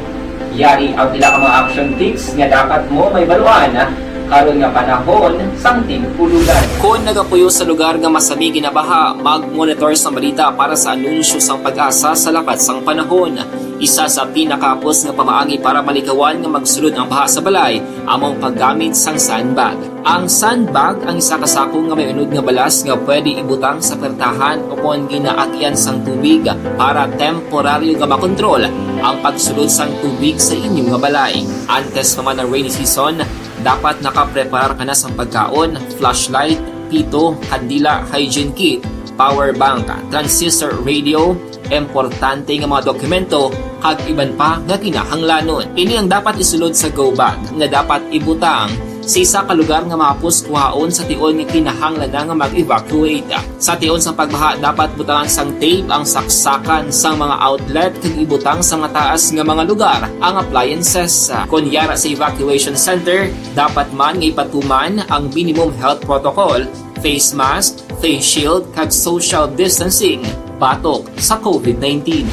Yari ang pila ka mga action tips nga dapat mo may baluan karon nga panahon sang tig-ululan. Kung nagapuyo sa lugar nga masabi ginabaha, mag-monitor sa balita para sa anunsyo sang Pag-asa sa lakat sang panahon. Isa sa pinakapos nga pamaagi para malikawan nga magsulod ang baha sa balay among paggamit sang sandbag. Ang sandbag ang isa kasako nga may unod nga balas nga pwede ibutang sa pertahan upon ginaagyan sang tubig para temporaryo nga makontrol ang pagsulod sang tubig sa inyong nga balay. Antes naman ng rainy season, dapat nakaprepare ka na sa pagkaon, flashlight, pito, kandila, hygiene kit, power bank, transistor radio, importante nga mga dokumento kag iban pa nga kinahanglanon. Ini ang dapat isulod sa go bag nga dapat ibutang sa isa ka lugar nga mapus kuhaon sa tion nga kinahanglan nga mag-evacuate. Sa tion sa pagbaha dapat butangan sang tape ang saksakan sang mga outlet kag ibutang sa mataas nga mga lugar ang appliances. Kunyara sa evacuation center, dapat man nga ipatuman ang minimum health protocol, face mask, face shield kag social distancing batok sa COVID-19.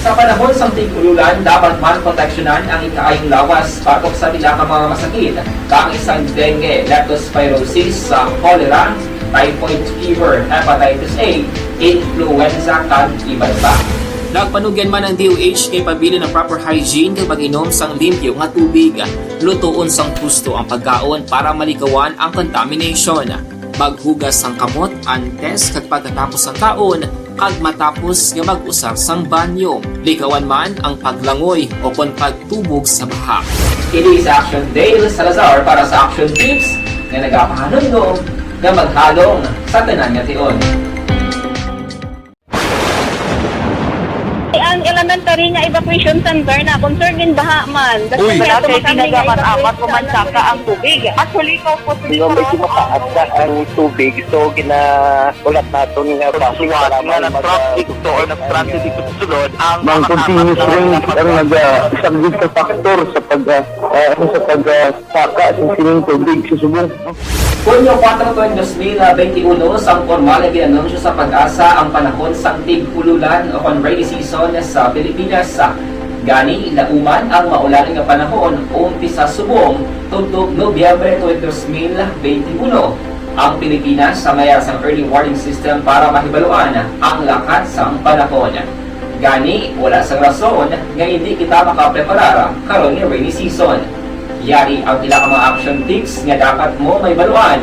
Sa panahon sa tig-ululan, dapat man proteksyonan ang ikaayong lawas batok sa nila ka mga masakit, kang isang dengue, leptospirosis, cholera, typhoid fever, hepatitis A, influenza, kag iban pa. Nagpanugyan man ang DOH kay pabili ng proper hygiene kay pag-inom sang limpyo nga tubig, lutuon sang husto ang pagkaon para malikawan ang contamination. Maghugas sang kamot antes kag pagkatapos ang kaon kag matapos nga mag-usar sang banyo. Likawan man ang paglangoy o kon pagtubog sa baha. Kini sa Action Dale Salazar para sa Action Tips nga nagapahanundong nga maghalong sa tanan nga tion. Ang elementary nga evacuation center na concern din baha man. Uy, kaya pinagaman-amat kumansaka ang tubig. Actually, ikaw po Yung medyo mataas na ang tubig, so ginaulat natin nga siwat nga nag-traffic to or nag-transit dito sa sulod ang Mang continuous rain ang nag-subject sa factor sa pagsaka sa sining tubig sa subong. Kunyo 4 2021, sang formal na ginanunsyo sa pag-asa ang panahon sa tig-ululan o rainy season sa Pilipinas. Gani, lauman ang maulan nga panahon umpisa subong tugtog Nobyembre 2021. Ang Pilipinas sa maya sang early warning system para mahibaluan ang lakat sang panahon. Gani, wala sang rason nga hindi kita makapreparara karon nga rainy season. Yari ang ilang mga action tips nga dapat mo may baluan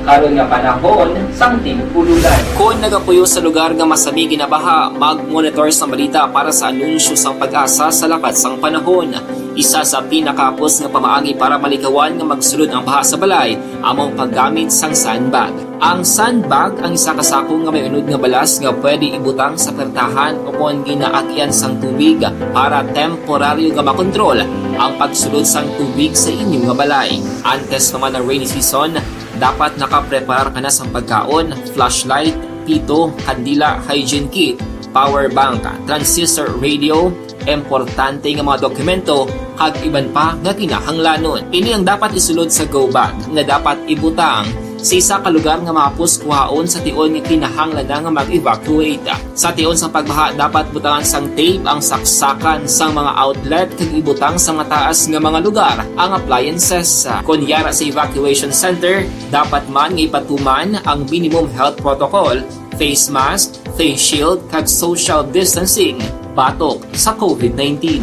karon nga panahon sang tig-ululan. Kung nagapuyo sa lugar nga masami ginabaha, mag-monitor sa balita para sa anunsyo sang pag-asa sa lakat sang panahon. Isa sa pinakapos nga pamaagi para malikawan nga magsulod ang baha sa balay among paggamit sang sandbag. Ang sandbag ang isa kasako nga may unod nga balas nga pwede ibutang sa pertahan upon ginaagyan sang tubig para temporaryo nga makontrol ang pagsulod sang tubig sa inyong nga balay. Antes naman ng rainy season, dapat nakaprepare ka na sa pagkaon, flashlight, pito, kandila, hygiene kit, power bank, transistor radio, importante nga mga dokumento kag iban pa nga kinahanglanon. Ini ang dapat isulod sa go bag nga dapat ibutang sa isa ka lugar nga mapus kuhaon sa tion nga kinahanglan nga mag-evacuate. Sa tion sa pagbaha dapat butangan sang tape ang saksakan sang mga outlet kag ibutang sa mataas nga mga lugar ang appliances. Kunyara sa evacuation center, dapat man nga ipatuman ang minimum health protocol, face mask, face shield kag social distancing batok sa COVID-19.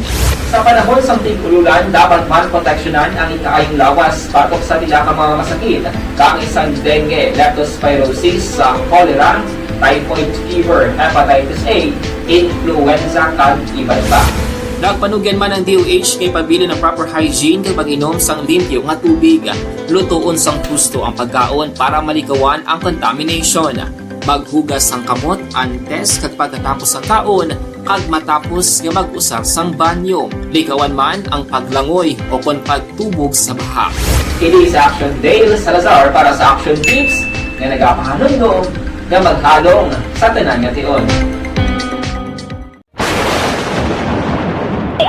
Sa panahon sa tig-ululan, dapat man proteksyonan ang ikaayong lawas batok sa nila ka mga masakit, kang isang dengue, leptospirosis, cholera, typhoid fever, hepatitis A, influenza, kag iban pa. Nagpanugyan man ang DOH kay pabili ng proper hygiene kay pag-inom sang limpyo nga tubig, lutuon sang husto ang pagkaon para malikawan ang contamination. Maghugas sang kamot antes kag pagkatapos ang kaon kag matapos nga mag-usar sang banyo. Likawan man ang paglangoy o kon pagtubog sa baha. Kini sa Action Dale Salazar para sa Action Tips nga nagapahanundong nga maghalong sa tanan nga tion.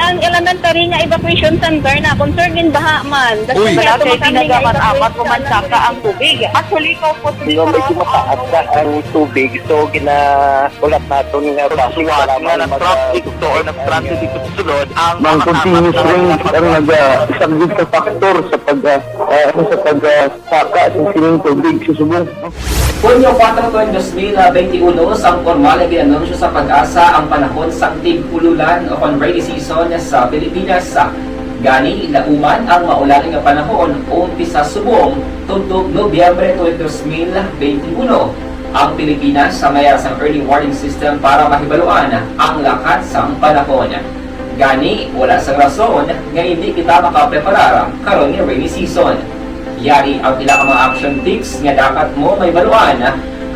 Ang elementary nga evacuation center na concern din baha man. Uy, kaya pinagaman-amat kumansaka ang tubig. Actually, ikaw po Yung medyo mataas na ang tubig, so ginaulat natin nga siwat nga nag-traffic to or nag-transit dito sa sulod ang Mang continuous rain ang nag-subject sa factor sa pagsaka sa sining tubig sa subong. Hunyo 4 2021, sang formal ay ginanunsyo sa pag-asa ang panahon sang tig-ululan o kon rainy season sa Pilipinas. Gani, lauman ang maulaling nga panahon umpisa subong tugtog Nobyembre 2021. Ang Pilipinas sa mayroon sang early warning system para mahibaluan ang lakat sang panahon. Gani, wala sang rason nga hindi kita makapreparar karon nga rainy season. Yari ang pila ka mga action tips nga dapat mo may baluan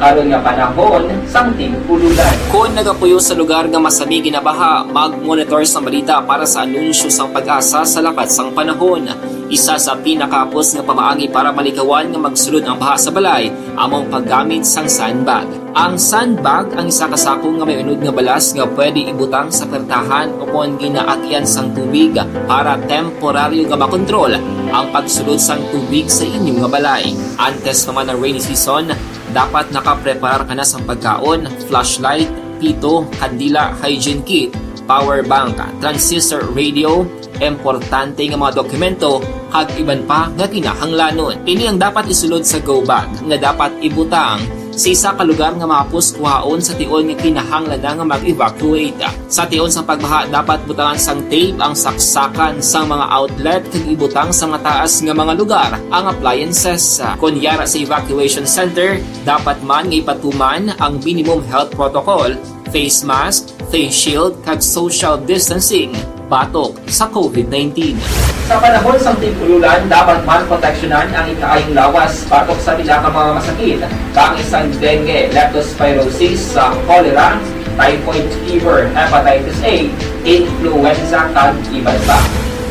karon nga panahon sang tig-ululan. Kung nagapuyo sa lugar nga masami ginabaha, mag-monitor sa balita para sa anunsyo sang pag-asa sa lakat sang panahon. Isa sa pinakapos nga pamaagi para malikawan nga magsulod ang baha sa balay, among paggamit sang sandbag. Ang sandbag ang isa kasakong nga may unod nga balas nga pwede ibutang sa pertahan o kung ginaagyan sang tubig para temporaryo nga makontrol ang pagsulod sang tubig sa inyong nga balay. Antes naman ng rainy season, dapat nakapreparar ka na sa pagkaon, flashlight, pito, kandila, hygiene kit, power bank, transistor radio, importante nga mga dokumento, kag iban pa nga kinahanglanon. Ini ang dapat isulod sa go bag nga dapat ibutang sa isa ka lugar nga mapus kuhaon sa tion nga kinahanglan nga mag-evacuate. Sa tion sa pagbaha dapat butangan sang tape ang saksakan sang mga outlet kag ibutang sa mga taas nga mga lugar ang appliances. Kunyara sa evacuation center, dapat man nga ipatuman ang minimum health protocol, face mask, face shield kag social distancing batok sa COVID-19. Sa panahon sang tig-ululan, dapat man proteksyonan ang ikaayong lawas batok sa pila ka mga masakit, kang isang dengue, leptospirosis, cholera, typhoid fever, hepatitis A, influenza, kag iban pa.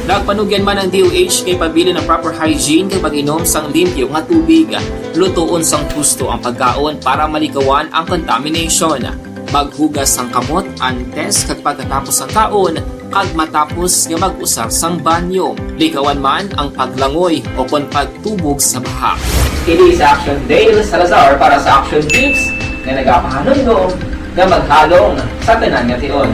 Nagpanugyan man ang DOH kay pabili ng proper hygiene kay pag-inom sang limpyo nga tubig. Lutuon sang gusto ang pagkaon para malikawan ang contamination. Maghugas sang kamot antes kag pagkatapos ang kaon kag matapos nga mag-usar sang banyo. Likawan man ang paglangoy o kon pagtubog sa baha. Kini sa Action Dale Salazar para sa Action Tips nga nagapahanundong nga maghalong sa tanan nga tion.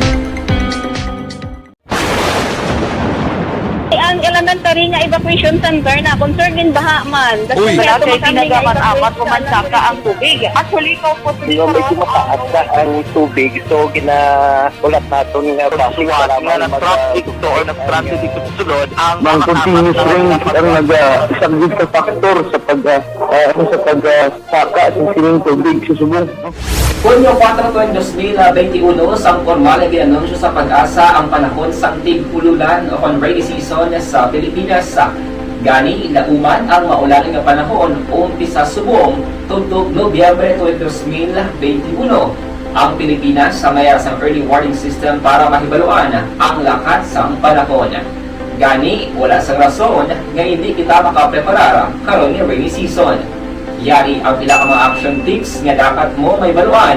Ang elementary nga evacuation center na concern din baha man. Uy! Kaya kinagaman amat kumansaka ang tubig. Actually, ikaw po Di ba medyo mataas na ang tubig, so ginaulat natin nga Siwala nga ng traffic to or nag-transit dito sa sulod ang Mang continuous rain ang nag-isang sa factor sa pagsaka sa sining tubig sa subong. Hunyo 4 2021, sang formal ay ginanunsyo sa pag-asa ang panahon sang tig-ululan o kon rainy season sa Pilipinas. Gani, lauman ang maulaling nga panahon umpisa subong tugtog Nobyembre 2021. Ang Pilipinas sa mayroon sang early warning system para mahibaluan ang lakat sang panahon. Gani, wala sang rason nga hindi kita makapreparar karon nga rainy season. Yari ang pila ka mga action tips nga dapat mo may baluan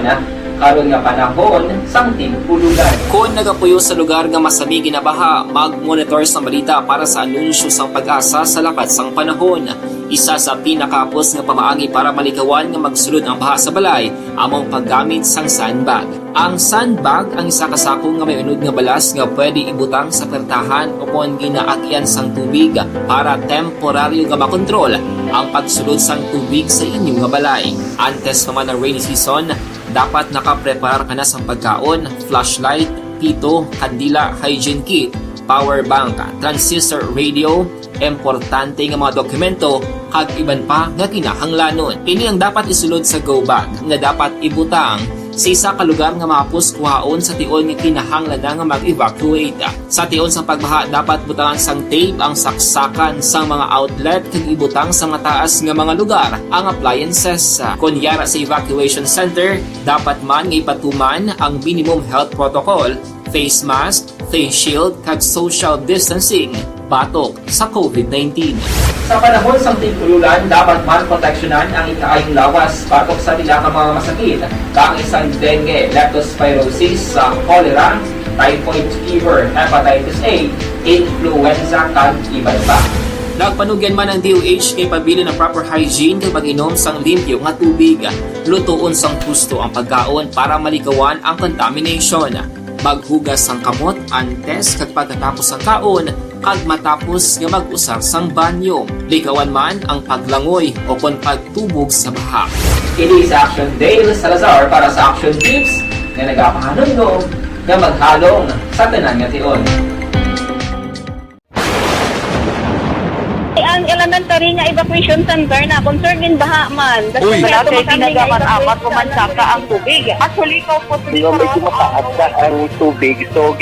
karon nga panahon sang tig-ululan. Kung nagapuyo sa lugar nga masami ginabaha, mag-monitor sa balita para sa anunsyo sang pag-asa sa lakat sang panahon. Isa sa pinakapos nga pamaagi para malikawan nga magsulod ang baha sa balay, among paggamit sang sandbag. Ang sandbag ang isa kasakong nga may unod nga balas nga pwede ibutang sa pertahan o kung ginaagyan sang tubig para temporaryo nga makontrol ang pagsulod sang tubig sa inyong nga balay. Antes naman ng rainy season, dapat nakapreparar ka na sa pagkaon, flashlight, pito, kandila, hygiene kit, power bank, transistor radio, importante nga mga dokumento, kag iban pa nga kinahanglanon. Ini ang dapat isulod sa go bag nga dapat ibutang sa isa ka lugar nga mapus kuhaon sa tion nga kinahanglan nga mag-evacuate. Sa tion sa pagbaha dapat butangan sang tape ang saksakan sang mga outlet kag ibutang sa mga taas nga mga lugar ang appliances. Kunyara sa evacuation center, dapat man nga ipatuman ang minimum health protocol, face mask, face shield kag social distancing batok sa COVID-19. Sa panahon sang tig-ululan, dapat man proteksyonan ang ikaayong lawas batok sa pila ka mga masakit, kang isang dengue, leptospirosis, cholera, typhoid fever, hepatitis A, influenza, kag iban pa. Nagpanugyan man ang DOH kay pabili ng proper hygiene kay pag-inom sang limpyo nga tubig. Lutuon sang gusto ang pagkaon para malikawan ang contamination. Maghugas sang kamot antes kag pagkatapos ang kaon kag matapos nga mag-usar sang banyo. Likawan man ang paglangoy o kon pagtubog sa baha. Kini sa Action Dale Salazar para sa Action Tips nga nagapahanong nga maghalong sa tanan nga tion. Ang elementary nga evacuation center na concerned din baha man. Uy. Kaya ginagamat-amat ko man saka ang tubig. Actually, ikaw po So, medyo mataas na ang tubig. So,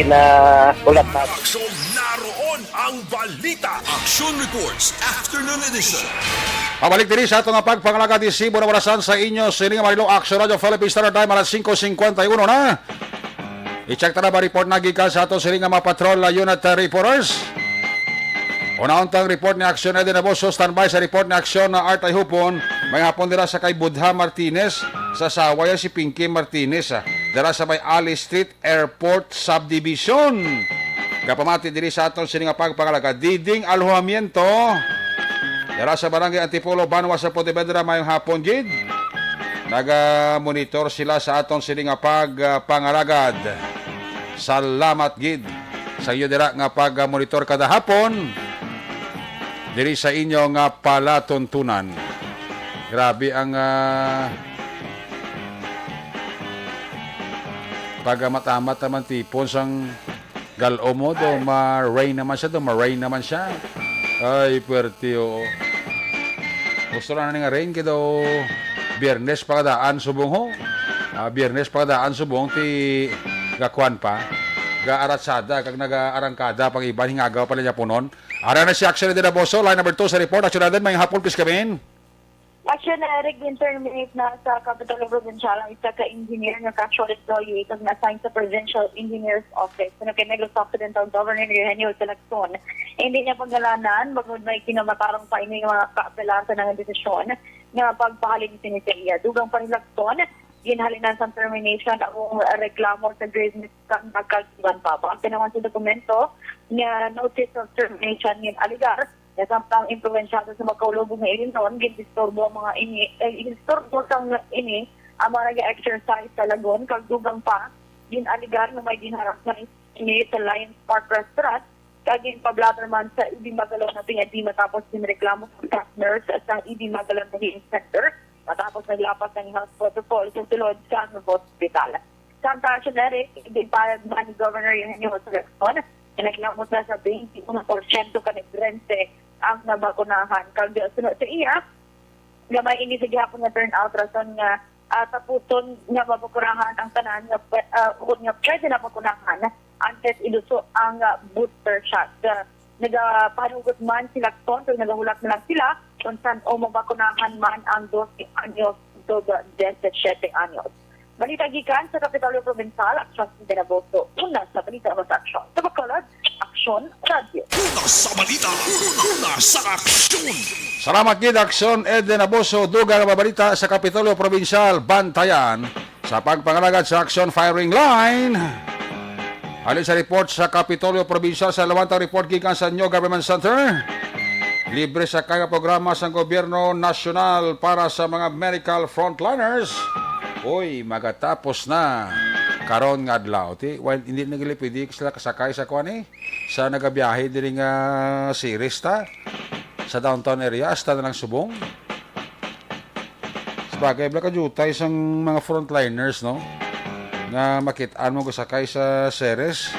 ulat na. Aksyon, naroon ang balita. Action Reports Afternoon Edition. Pabalik din sa itong pagpangalaga di Sibo na warasan sa inyo sining Marilong Action Radio Philippines Standard Time alas 5:51 na. I-check na ba report na gikan sa ato sining mga patrol unit reporters. Una-untang report ni Aksyon Eden Aboso, standby sa report ni Aksyon na Artay Hupon. May hapon dira sa kay Budha Martinez, sa sawaya si Pinky Martinez. Dira sa may Ali Street Airport Subdivision. Kapamati diri sa aton sining pagpangalaga Diding Alhuamiento. Dira sa barangay Antipolo, Banwa sa Pontevedra mayong hapon gid. Naga-monitor sila sa aton sining pagpangalagad. Salamat gid sa iyo dira nga pag-monitor kada hapon. Diri sa inyo nga palatuntunan. Grabe ang pagamamat naman tipon sang galomo do ma-rain naman siya. Ay, puwerte o. Gusto na nga rain kido Biyernes pagdaan subong ho. Biyernes pagdaan subong ti gakuan pa. Gaaratsada kag naga-arangkada pag iban hingagaw pa niya punon. Ara na si Action Eden Aboso, line number 2 sa report. Action Eden, may hapon please kami in. Action na Eric terminate na sa Capital Provincial ang isa ka-engineer na casual employee kag na-assign sa Provincial Engineer's Office. Ano kay Negros Occidental Governor Eugenio Salacson. Hindi niya paggalanan, bagod may kinamatarang pa ini mga kaapelasa ng desisyon na pagpahalin sinisaya. Dugang pa ni Lacson, ginhalinan sa termination ang reklamo sa grade miskan nagkalsiban pa. Pagka naman sa dokumento niya notice of termination ng aligar, nasampang impluensyado sa magkaulubog na ilinton, gintistorbo ang mga inistorbo sang ini, ang mga nag-exercise sa lagon, kagdugang pa, ginaligar na may ginharap na ini sa Lions Park Restaurant, kagin pablatter man sa Idi Magalon na pinadi matapos dinreklamo sa staff nurse at ang Idi Magalon na inspector, matapos naglapas ng health protocol sa tulod sa hospital. Santa Acionere, ipayag man ni Governor Eugenio Salacson, naglamot na sa 21% ka-negrente ang nabakunahan. Kag sunod sa iya, gamay ini sa gihapon na turnout rason nga taputon nga mabakunahan ang tanan nga pwede na bakunahan antes iluso ang booster shot. Nagapanugot man sila kung nagahulat na lang sila kung saan o mabakunahan man ang 12 anyos to 17 anyos. Balita gikan sa Kapitolyo Provincial, Action Eden Aboso, una sa balita sa aksyon. Sa Bacolod, Action Radio. Una sa balita. Una sa aksyon. Salamat gid Action Eden Aboso, dugang na balita sa Kapitolyo Provincial, Bantayan, sa pagpangalagad sa Action Firing Line. Halin sa report sa Kapitolyo Provincial sa Lawantang report gikan sa New Government Center. Libre sa kaya programa sa gobyerno nasyonal para sa mga medical frontliners. Uy, magatapos na karon nga adlaw ti hindi nagilipidi sila kasakay sa kuan sa nagabiyahe diri nga series ta sa downtown area hasta na lang subong. Sabagay bla ka jutay sang mga frontliners no nga makit-an mo kasakay sa series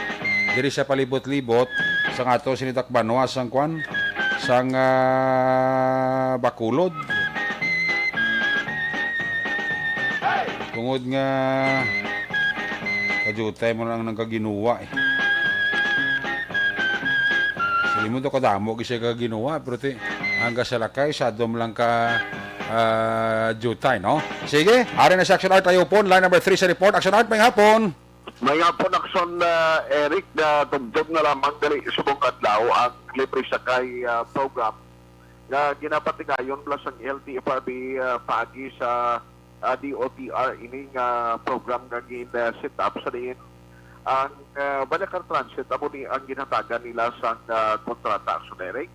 diri sa palibot-libot sa ato sinitak Banwa sang kuan sang Bacolod. Tungod nga kajutay mo lang nang kaginuwa Salimod ko kadamo kasi kaginuwa pero hanggang sa lakay sadom lang ka jutay, no? Sige, ari na sa Action Art tayo po. Line number 3 sa report. Action Art, may hapon. May hapon Action Eric na tugtog na lamang dali subong adlaw ang libre sakay program na ginapatigayon plus ang LTFRB paagi sa DOTR ini nga program nga gin-set up sa diin ang Banacar Transit amo ni ang ginhatagan nila sa kontrata Action Eric.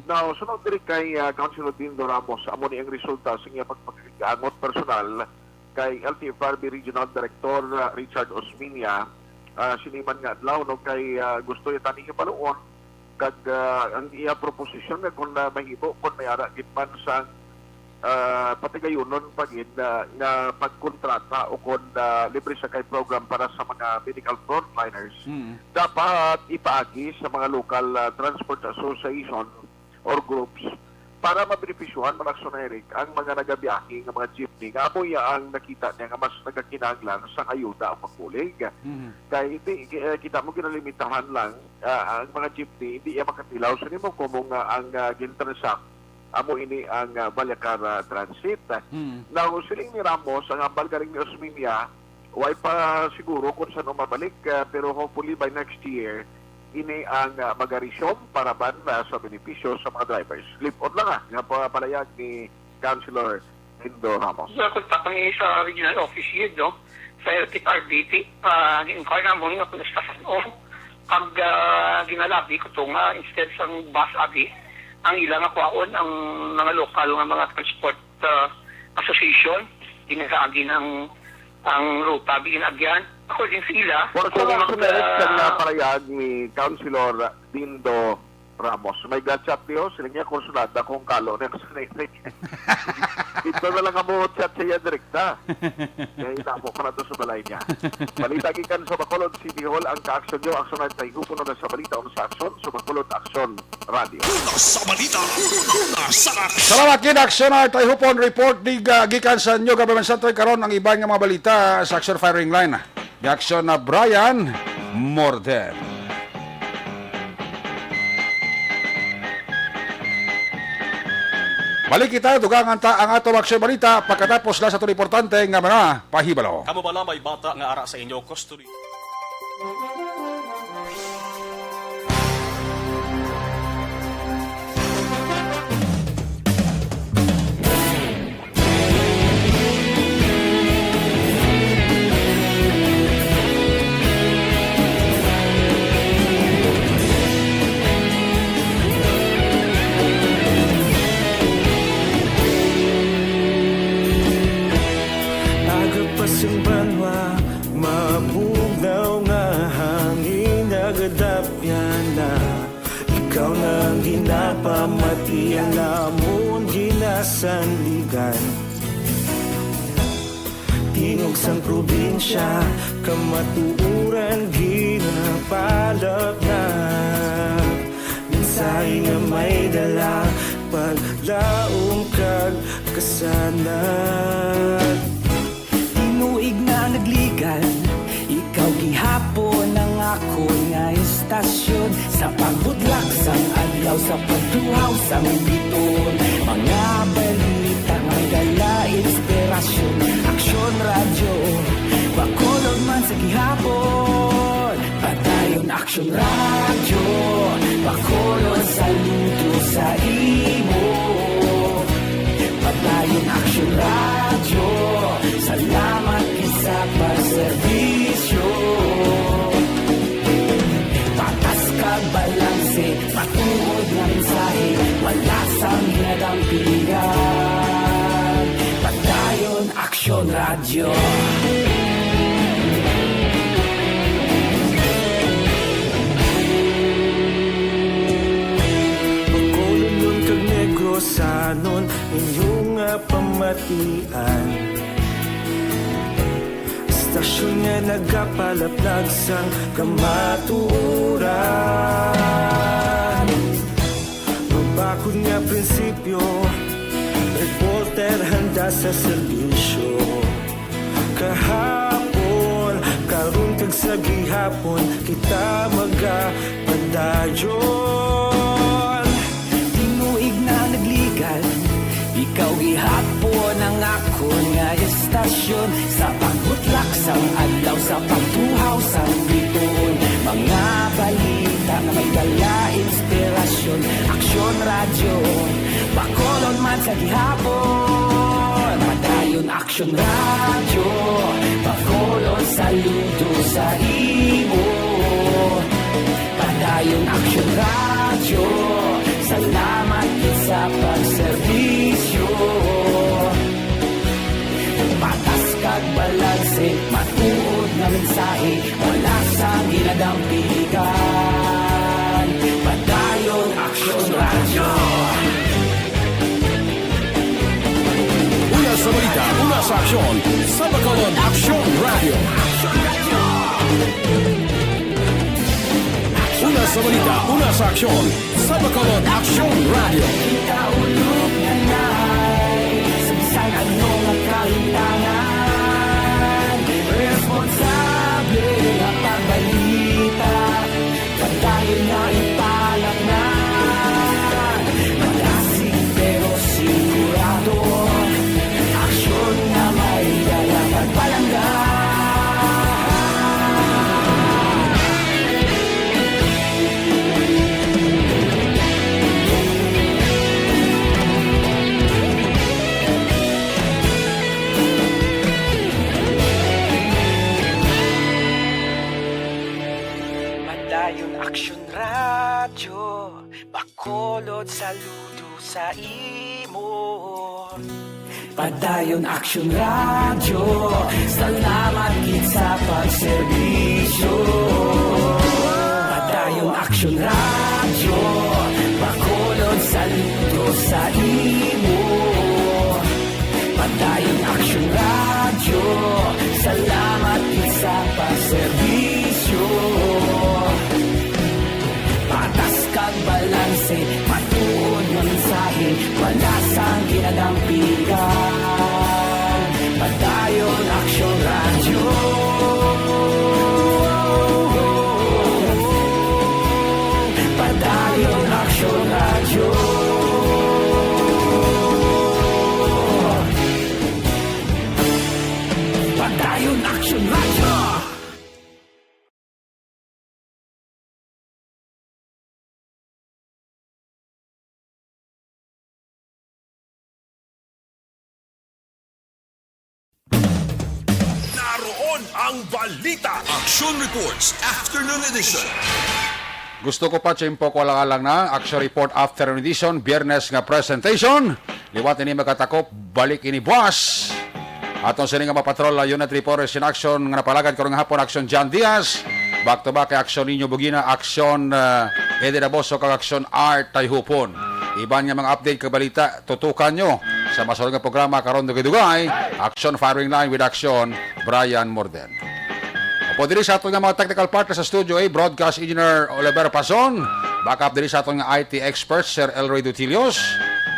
Now, sunod diri kay Councilor Dindo Ramos amo ni ang resulta sa iya pagpagagamot personal kay LTFRB Regional Director Richard Osminia siniman nga adlaw no kay gusto ya tani hibaluon kag ang iya proposisyon nga kung mahimo kung may ara gitman sa patigayunon pagin nga pagkontrata o kung libre sa kay program para sa mga medical frontliners, dapat ipaagi sa mga local transport association or groups para mabenepisyuhan Eric ang mga nagabiyahe ng mga jeepney nga amoy ang nakita niya nga mas nagakinahanglan sa ayuda ang magbulig. Kaya hindi kita mo ginalimitahan lang ang mga jeepney hindi iya makatilaw sa nimo kung ang gintransact amo ini ang Baliacar Transit. Now, siling ni Ramos, ang ambal galing ni Osminia, way pa siguro kung saan mabalik, pero hopefully by next year, ini ang magarisyon para ban sa benepisyo sa mga drivers. Lip-on lang nga palayag ni Councilor Lindo Ramos. Kontak kami sa regional office yun, no? Sa LTRBT, in-inquire na mo nga kung nastasyon o ang ginalabi ko ito nga instead sa bus abi, ang ilang akwaon ang mga lokal ng mga transport association ginagaagi ng ang ruta binagyan according sa ila for sa parayag ni Councilor Dindo Ramos may gatchat niyo sila niya konsulada kung kalo na sa ito na lang mo chat siya direkta kaya itamo ka na to sa balay niya balitagikan sa Bacolod City Hall ang ka-aksyon nyo aksyon na tayo puno na sa balita o sa aksyon sa Bacolod Aksyon Radio Sa balita, sa aksyon. Salamat kin aksyon na tayo hupon report di gikan sa New Government Center karon ang iba nga mga balita sa Action Firing Line. Di aksyon na Brian Morden. Balik kita tugang ang atong aksyon balita pagkatapos lang sa itong importante nga mga pahibalo. Kamu bala may bata nga ara sa inyo custody? Agapasang banwa, mabugaw nga hangin nagadapyan na ikaw nang ginapamatian namon ginasandigan. Tingog sang probinsya, kamatuuran ginapalap na mensahe nga may dala paglaong kag kasanat. Tinuig na nagligan, ikaw gihapon ang ako nga istasyon sa pagbudlak sang adlaw sa pagduhaw sang biton. Mga balita nga dala inspirasyon, aksyon radyo, Bacolod man sa gihapon. Padayon aksyon radyo, Bacolod saludo sa imo. Padayon aksyon radyo, salamat isa pagserbisyo. Patas kag balanse, matuod nga mensahe, wala sang ginagampingan. Padayon aksyon radyo. Bacolod nun kag Negrosanon, inyong pamatian. Stasyon nga nagapalaplag sang kamaturan. Mabakod nga prinsipyo, reporter handa sa serbisyo. Kahapon, karon kag sa gihapon, kita magapadayon. Tinuig na nagligan, ikaw gihapon ang ako nga istasyon sa pagbutlak sang adlaw sa pagtuhaw sang biton. Mga balita na may dala inspirasyon, aksyon radyo, Bacolod man sa gihapon. Padayon aksyon radyo, Bacolod saludo sa imo. Padayon aksyon radyo, salamat sa pagserbisyo. Patas kag balanse, matuod nga mensahe, wala sa Radyo. Una sa balita, una sa aksyon. Sa Bacolod Action Radio. Una sa balita, una sa aksyon. Sa Bacolod Action Radio. Ikaulog na na'y sa anong kahintangan. Responsable na pagbalita, pagdayo na ipalat na. Malasig pero sigurado, aksyon na may dalang pagpalangga. Madayon Aksyon Radyo, Bacolod saludo sa imo. Padayon Aksyon Radyo, salamat gid sa pagserbisyo. Padayon Aksyon Radyo, Bacolod saludo sa imo. Padayon Aksyon Radyo, salamat gid sa pagserbisyo. Patas kag balanse, patuod ng mensahe, wala sang ginadampigan. Padayon Aksyon Radyo. Padayon Aksyon Radyo. Padayon Aksyon Radyo. Naroon ang balita. Action Reports Afternoon Edition. Gusto ko pa tiyempo ko lang na Action Report Afternoon Edition, Biyernes nga presentation. Liwat ini magkatakop, balik ini buwas. Atong sini nga mapatrol Unit Reporters in Action nga napalagad karong hapon Action John Diaz. Back to back kay Action Ninyo Bugina, Action Eddie Daboso kag Action Art Tayhupon. Iban nga mga update kag balita tutukan nyo sa masulog nga programa karon dugay-dugay, Action Firing Line with Action Brian Morden. Opo diri sa aton nga mga technical partner sa studio ay Broadcast Engineer Oliver Pason, backup diri sa aton nga IT expert Sir Elroy Dutilios.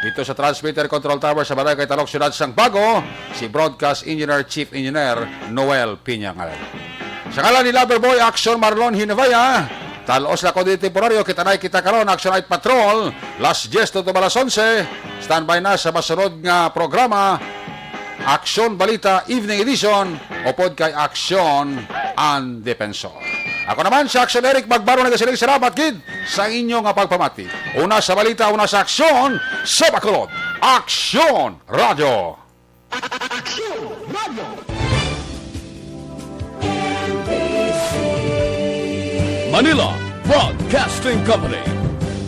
Dito sa Transmitter Control Tower sa Barangay Talok, Syudad Sang Bago, si Broadcast Engineer Chief Engineer Noel Piñangal. Sa ngalan ni Loverboy Action Marlon Hinavaya, talos la ko di temporaryo, kita karon Action Night Patrol, last 10 to balas 11, standby na sa masunod nga programa, Action Balita Evening Edition, o pod kay Action and Defensor. Ako naman si Action Eric Magbaro, nagasilig salamat gid sa inyong pagpamati. Una sa balita, una sa aksyon, sa Bacolod, Action Radio. Action Radio. Manila Broadcasting Company.